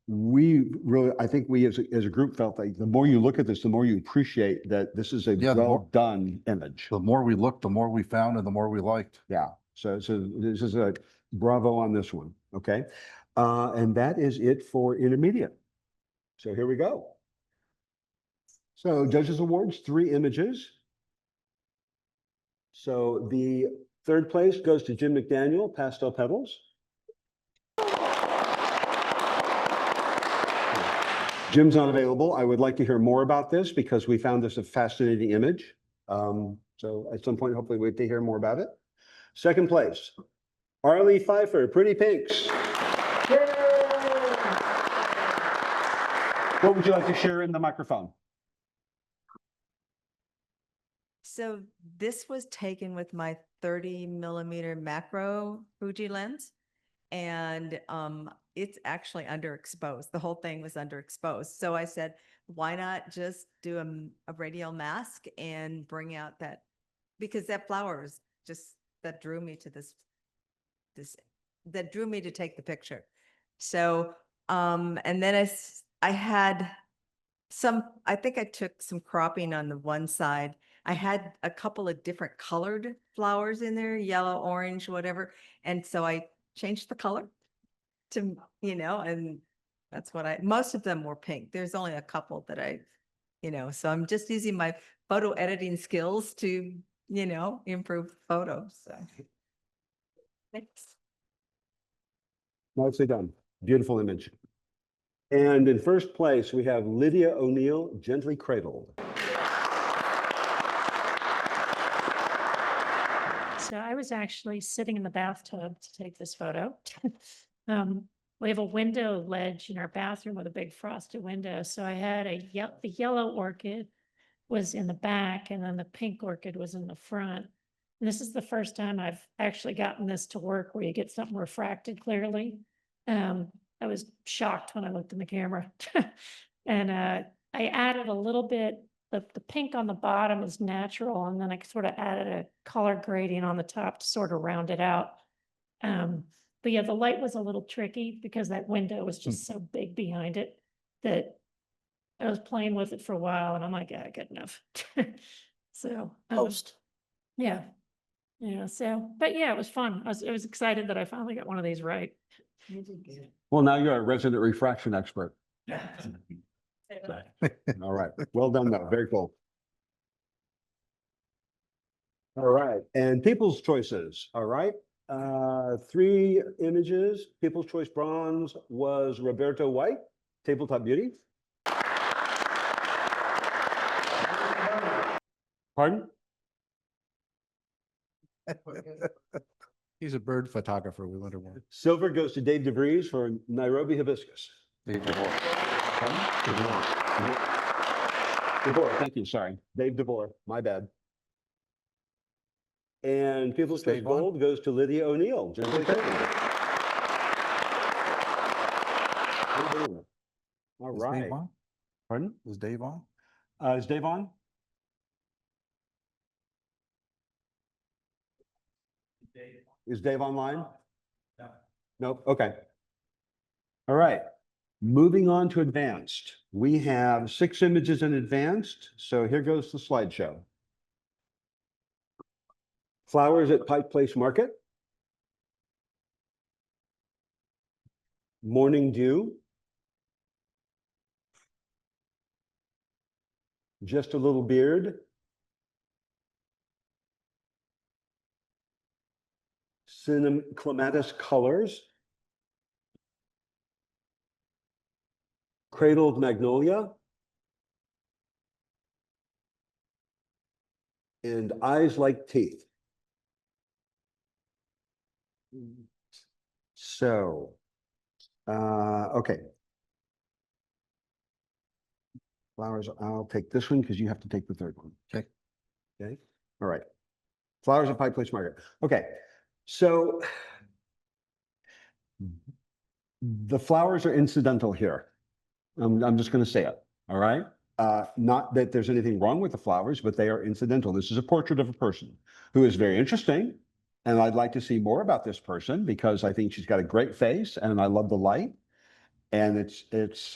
I think we as a group felt like the more you look at this, the more you appreciate that this is a well done image. The more we looked, the more we found and the more we liked. Yeah. So this is a bravo on this one. Okay. And that is it for intermediate. So here we go. So Judges Awards, 3 images. So the third place goes to Jim McDaniel, Pastel Petals. Jim's not available. I would like to hear more about this because we found this a fascinating image. So at some point, hopefully we get to hear more about it. Second place, Arlie Pfeiffer, Pretty Pinks. What would you like to share in the microphone? So this was taken with my 30 millimeter macro Fuji lens, and it's actually underexposed. The whole thing was underexposed. So I said, why not just do a radial mask and bring out that, because that flower is just, that drew me to that drew me to take the picture. So And then I had I think I took some cropping on the one side. I had a couple of different colored flowers in there, yellow, orange, whatever. And so I changed the color to, and that's what most of them were pink. There's only a couple that so I'm just using my photo editing skills to, improve photos. So. Thanks. Nicely done. Beautiful image. And in first place, we have Lydia O'Neill, Gently Cradled. So I was actually sitting in the bathtub to take this photo. We have a window ledge in our bathroom with a big frosted window. So I had the yellow orchid was in the back and then the pink orchid was in the front. And this is the first time I've actually gotten this to work where you get something refracted clearly. I was shocked when I looked in the camera. And I added a little bit, the pink on the bottom is natural, and then I sort of added a color gradient on the top to sort of round it out. But yeah, the light was a little tricky because that window was just so big behind it that I was playing with it for a while and I'm like, yeah, good enough. So yeah. So, but yeah, it was fun. I was excited that I finally got one of these right. Well, now you're a resident refraction expert. All right. Well done, though. Very cool. All right. And people's choices. All right. 3 images. People's choice bronze was Roberto White, Tabletop Beauty. Pardon? He's a bird photographer. We wonder why. Silver goes to Dave DeVries for Nairobi Hibiscus. DeVore, thank you, sorry. Dave DeVore, my bad. And People's Choice Gold goes to Lydia O'Neill. All right. Pardon? Is Dave on? Is Dave on? Is Dave online? No. Nope, okay. All right. Moving on to advanced. We have 6 images in advanced. So here goes the slideshow. Flowers at Pike Place Market. Morning Dew. Just a Little Beard. Clematis Colors. Cradled Magnolia. And Eyes Like Teeth. So, okay. Flowers, I'll take this one because you have to take the third one. Okay. Okay, all right. Flowers at Pike Place Market. Okay, so the flowers are incidental here. I'm just going to say it, all right? Not that there's anything wrong with the flowers, but they are incidental. This is a portrait of a person who is very interesting. And I'd like to see more about this person because I think she's got a great face and I love the light. And it's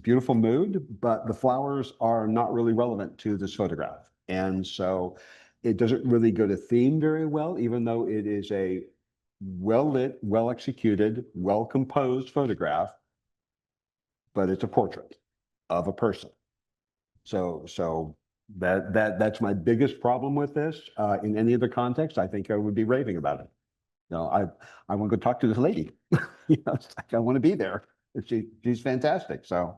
beautiful mood, but the flowers are not really relevant to this photograph. And so it doesn't really go to theme very well, even though it is a well-lit, well-executed, well-composed photograph, but it's a portrait of a person. So that's my biggest problem with this. In any other context, I think I would be raving about it. I want to go talk to this lady. It's like I want to be there. She's fantastic. So,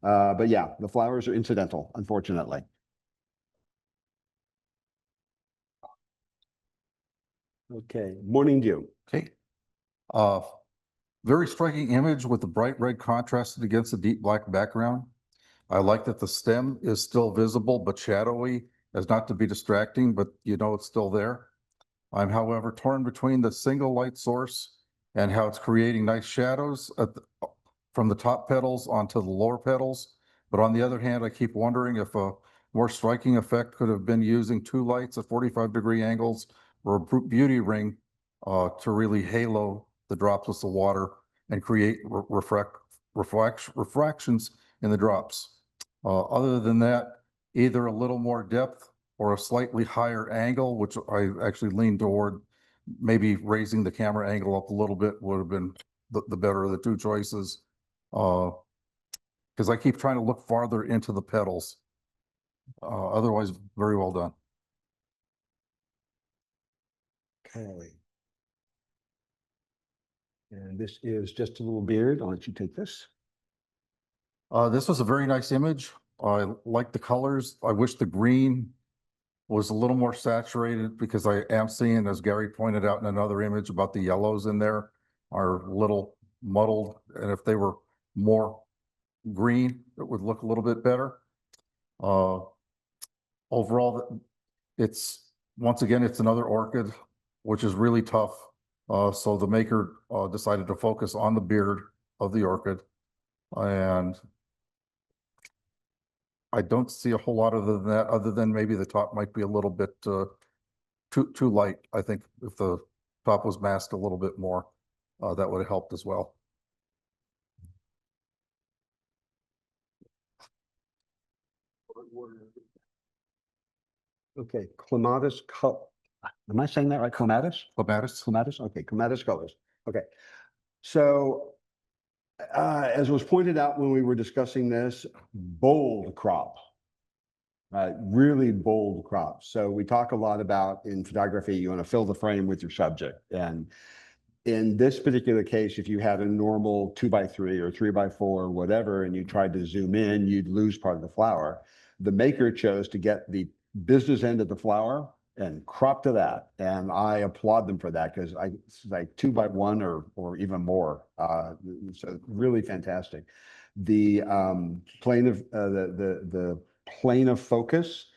but yeah, the flowers are incidental, unfortunately. Okay, Morning Dew. Okay. Very striking image with the bright red contrasted against the deep black background. I like that the stem is still visible but shadowy, as not to be distracting, but it's still there. I'm, however, torn between the single light source and how it's creating nice shadows from the top petals onto the lower petals. But on the other hand, I keep wondering if a more striking effect could have been using 2 lights at 45-degree angles or a beauty ring to really halo the droplets of water and create refractions in the drops. Other than that, either a little more depth or a slightly higher angle, which I actually leaned toward, maybe raising the camera angle up a little bit would have been the better of the two choices. Because I keep trying to look farther into the pedals. Otherwise, very well done. Okay. And this is just a little beard. I'll let you take this. This was a very nice image. I like the colors. I wish the green was a little more saturated because I am seeing, as Gary pointed out in another image, about the yellows in there are a little muddled. And if they were more green, it would look a little bit better. Overall, once again, it's another orchid, which is really tough. So the maker decided to focus on the beard of the orchid. And I don't see a whole lot other than that, other than maybe the top might be a little bit too light. I think if the top was masked a little bit more, that would have helped as well. Okay, clematis, am I saying that right? Clematis? Clematis. Clematis? Okay, clematis colors. Okay. So as was pointed out when we were discussing this, bold crop. Really bold crop. So we talk a lot about in photography, you want to fill the frame with your subject. And in this particular case, if you had a normal 2x3 or 3x4 or whatever, and you tried to zoom in, you'd lose part of the flower. The maker chose to get the business end of the flower and crop to that. And I applaud them for that because it's like 2x1 or even more. So really fantastic. The plane of the plane of focus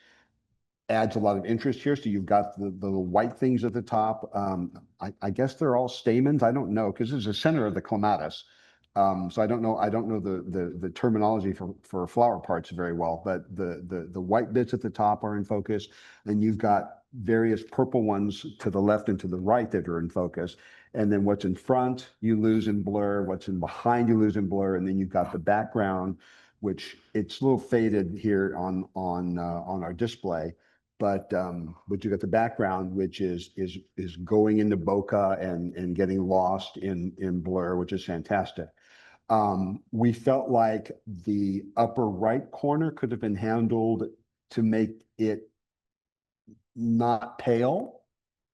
adds a lot of interest here. So you've got the little white things at the top. I guess they're all stamens. I don't know because this is the center of the clematis. So I don't know the terminology for flower parts very well, but the white bits at the top are in focus, and you've got various purple ones to the left and to the right that are in focus. And then what's in front, you lose in blur. What's in behind, you lose in blur. And then you've got the background, which it's a little faded here on our display. But you got the background, which is going into bokeh and getting lost in blur, which is fantastic. We felt like the upper right corner could have been handled to make it not pale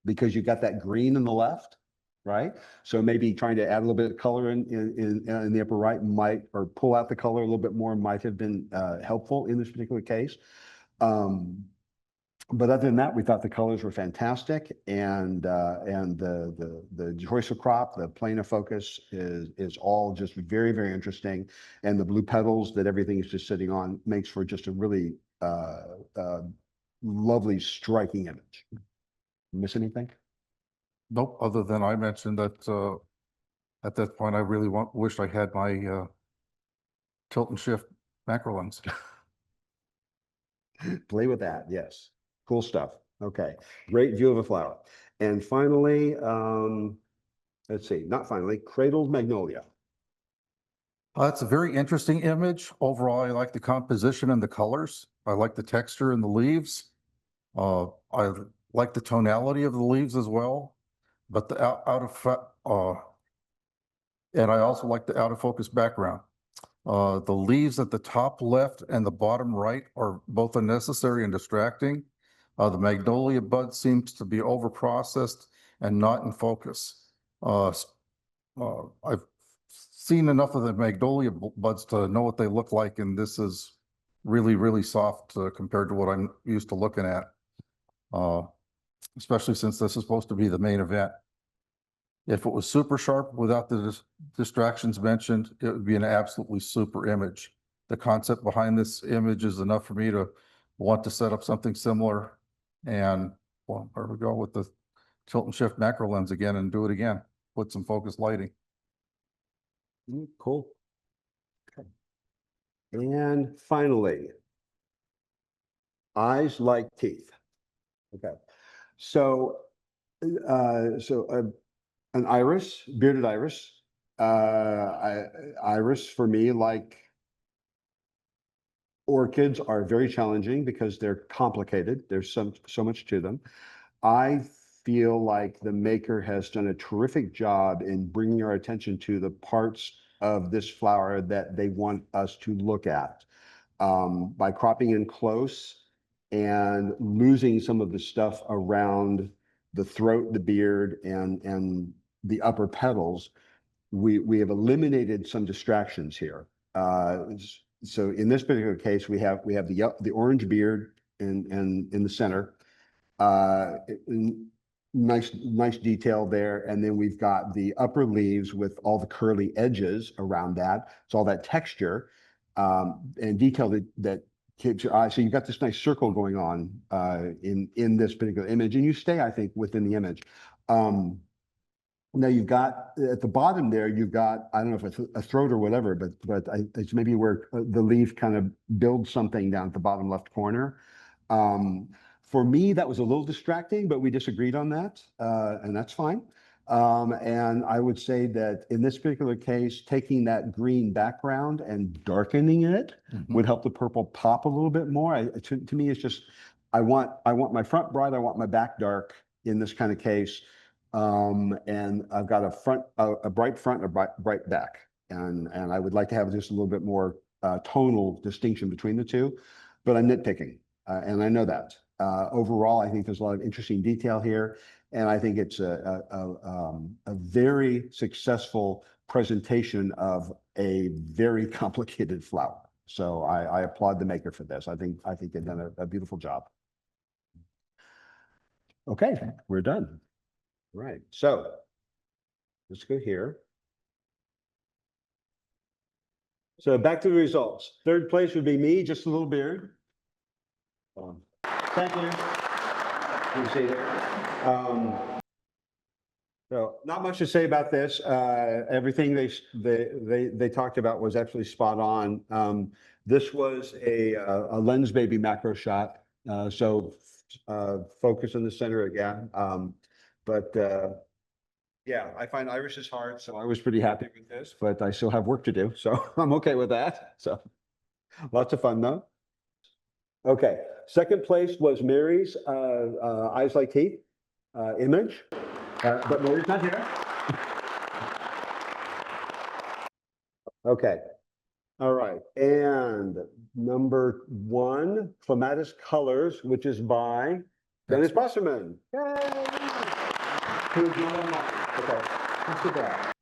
because you got that green in the left, right? So maybe trying to add a little bit of color in the upper right might, or pull out the color a little bit more might have been helpful in this particular case. But other than that, we thought the colors were fantastic, and the choice of crop, the plane of focus is all just very, very interesting, and the blue petals that everything is just sitting on makes for just a really lovely, striking image. Miss anything? Nope, other than I mentioned that at that point, I really wished I had my tilt and shift macro lens. Play with that, yes. Cool stuff. Okay, great view of a flower. And finally, let's see, not finally, cradled magnolia. It's a very interesting image. Overall, I like the composition and the colors. I like the texture in the leaves. I like the tonality of the leaves as well, but the and I also like the out of focus background. The leaves at the top left and the bottom right are both unnecessary and distracting. The magnolia bud seems to be over processed and not in focus. I've seen enough of the magnolia buds to know what they look like, and this is really, really soft compared to what I'm used to looking at, especially since this is supposed to be the main event. If it was super sharp without the distractions mentioned, it would be an absolutely super image. The concept behind this image is enough for me to want to set up something similar. And well, there we go with the tilt and shift macro lens again and do it again. Put some focused lighting. Cool. Okay. And finally, eyes like teeth. Okay. So, an iris, bearded iris, Iris, for me, like orchids are very challenging because they're complicated. There's so much to them. I feel like the maker has done a terrific job in bringing our attention to the parts of this flower that they want us to look at. By cropping in close and losing some of the stuff around the throat, the beard, and the upper petals, we have eliminated some distractions here. So in this particular case, we have the orange beard in the center. Nice detail there. And then we've got the upper leaves with all the curly edges around that. It's all that texture and detail that keeps your eye. So you've got this nice circle going on in this particular image, and you stay, I think, within the image. Now you've got at the bottom there, you've got, I don't know if it's a throat or whatever, but it's maybe where the leaf kind of builds something down at the bottom left corner. For me, that was a little distracting, but we disagreed on that, and that's fine. And I would say that in this particular case, taking that green background and darkening it would help the purple pop a little bit more. To me, it's just, I want my front bright, I want my back dark in this kind of case. And I've got a bright front and a bright back. And I would like to have just a little bit more tonal distinction between the two, but I'm nitpicking, and I know that. Overall, I think there's a lot of interesting detail here, and I think it's a very successful presentation of a very complicated flower. So I applaud the maker for this. I think they've done a beautiful job. Okay, we're done. Right, so let's go here. So back to the results. Third place would be me, just a little beard. Thank you. Good to see you. So not much to say about this. Everything they talked about was actually spot on. This was a lens baby macro shot. So focus in the center again. But yeah, I find Iris is hard, so I was pretty happy with this, but I still have work to do, so I'm okay with that. So lots of fun though. Okay, second place was Mary's Eyes Like Teeth image, but Mary's not here. Okay, all right, and number 1, Clematis Colors, which is by Dennis Bosserman. Yay! Okay, that's too bad.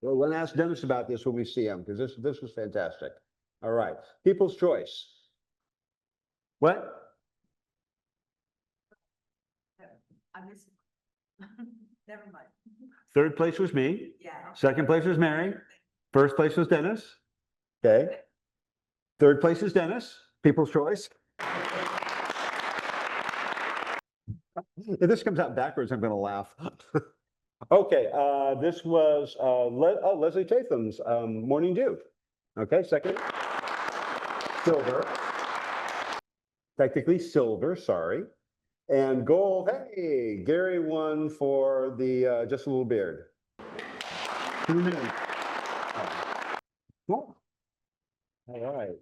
Well, we'll ask Dennis about this when we see him, because this was fantastic. All right, People's Choice. What? I missed. Never mind. Third place was me. Yeah. Second place was Mary. First place was Dennis. Okay. Third place is Dennis. People's Choice. If this comes out backwards, I'm going to laugh. Okay, this was Leslie Tatham's Morning Dew. Okay, second. Silver. Technically silver, sorry. And gold, hey, Gary won for the Just a Little Beard. 2 minutes. Cool. All right.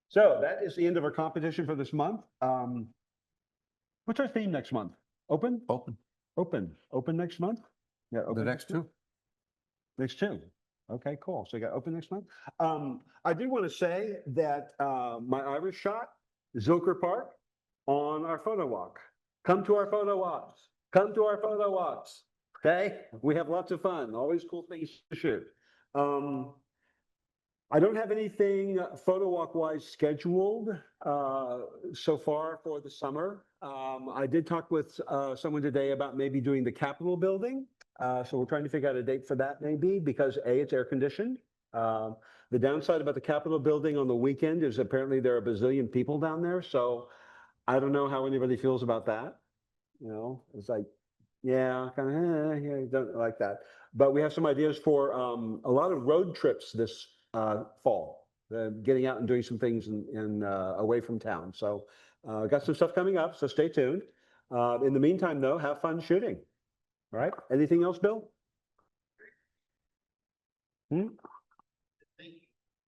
So that is the end of our competition for this month. What's our theme next month? Open? Open next month? Yeah, open. The next 2. Next 2. Okay, cool. So you got open next month. I do want to say that my Irish shot, Zilker Park, on our photo walk. Come to our photo walks. Come to our photo walks. Okay? We have lots of fun. Always cool things to shoot. I don't have anything photo walk wise scheduled so far for the summer. I did talk with someone today about maybe doing the Capitol building. So we're trying to figure out a date for that maybe, because A, it's air conditioned. The downside about the Capitol building on the weekend is apparently there are a bazillion people down there. So I don't know how anybody feels about that. You know, it's like, yeah, kind of, yeah, don't like that. But we have some ideas for a lot of road trips this fall, getting out and doing some things in away from town. So got some stuff coming up, so stay tuned. In the meantime, though, have fun shooting. All right. Anything else, Bill? Hmm?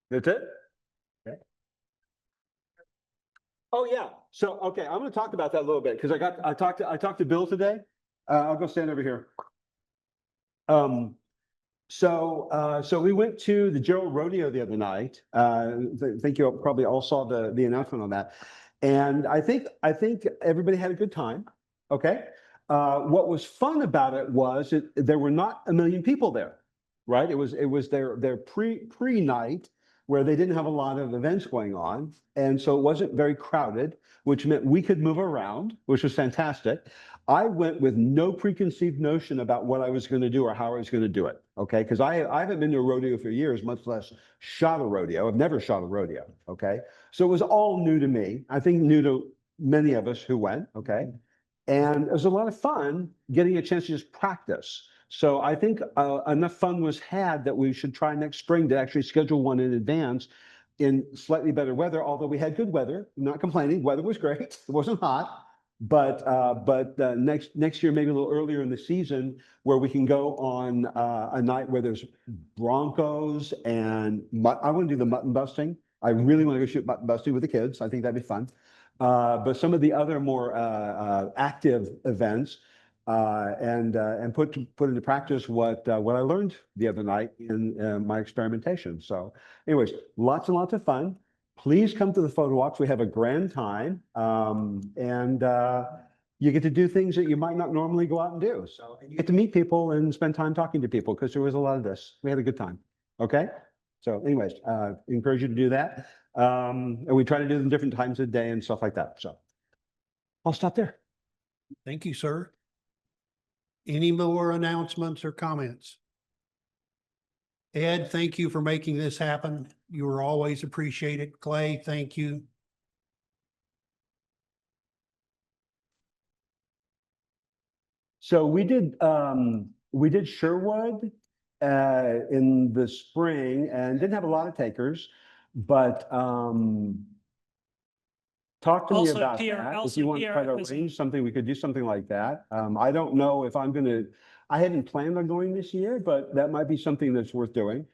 That's it? Okay. Oh, yeah. So, okay, I'm gonna talk about that a little bit because I talked to Bill today. I'll go stand over here. So we went to the Gerald Rodeo the other night. I think you probably all saw the announcement on that. And I think everybody had a good time. Okay. What was fun about it was there were not a million people there, right? It was their pre-night where they didn't have a lot of events going on. And so it wasn't very crowded, which meant we could move around, which was fantastic. I went with no preconceived notion about what I was going to do or how I was going to do it. Okay. Because I haven't been to a rodeo for years, much less shot a rodeo. I've never shot a rodeo. Okay. So it was all new to me. I think new to many of us who went. Okay. And it was a lot of fun getting a chance to just practice. So I think enough fun was had that we should try next spring to actually schedule one in advance in slightly better weather, although we had good weather. I'm not complaining. Weather was great. It wasn't hot. But next year, maybe a little earlier in the season, where we can go on a night where there's Broncos and I want to do the mutton busting. I really want to go shoot mutton busting with the kids. I think that'd be fun. But some of the other more active events and put into practice what I learned the other night in my experimentation. So, anyways, lots and lots of fun. Please come to the photo walks. We have a grand time, and you get to do things that you might not normally go out and do. So and you get to meet people and spend time talking to people because there was a lot of this. We had a good time. Okay. So, anyways, encourage you to do that. And we try to do them different times of the day and stuff like that. So I'll stop there. Thank you, sir. Any more announcements or comments? Ed, thank you for making this happen. You were always appreciated. Clay, thank you. So we did Sherwood in the spring and didn't have a lot of takers, but talk to me Also, about TR that. If also you want to try to TRF is- arrange something, we could do something like that. I don't know if I'm gonna, I hadn't planned on going this year, but that might be something that's worth doing.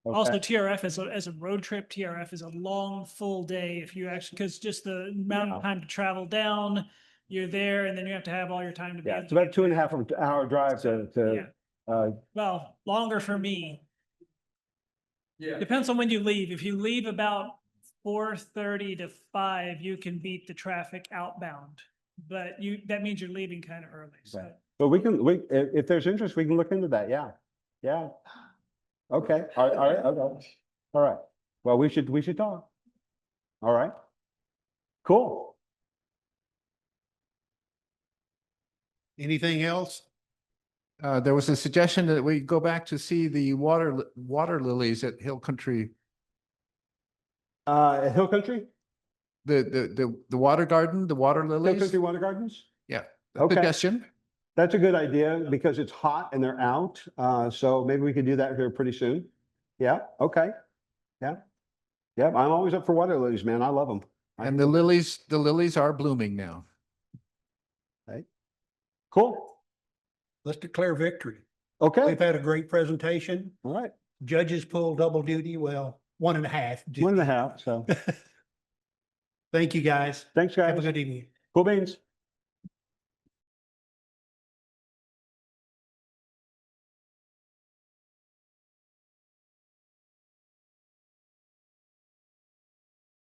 Also, Okay. TRF as a road trip, TRF is a long, full day if you actually, because just the amount of time to travel down, you're there, and then you have to have all your time to be. Yeah, able it's to about get 2.5 hour drive to Well, longer for me. Yeah. Depends on when you leave. If you leave about 4:30 to 5, you can beat the traffic outbound. But that means you're leaving kind of early. So Right. But if there's interest, we can look into that. Yeah. Yeah. Okay. All right. Okay. All right. Well, we should talk. All right. Cool. Anything else? There was a suggestion that we go back to see the water lilies at Hill Country, Hill Country? the water garden, the water Hill lilies. Country Water Gardens? Yeah, Okay. suggestion. That's a good idea because it's hot and they're out. So maybe we could do that here pretty soon. Yeah. Okay. Yeah. Yeah. I'm always up for water lilies, man. I love them. And the lilies are blooming now. Right. Cool. Let's declare victory. Okay. We've had a great presentation. All right. Judges pulled double duty. Well, 1.5. 1.5. So Thank you, guys. thanks, Have a guys. good evening. Cool beans.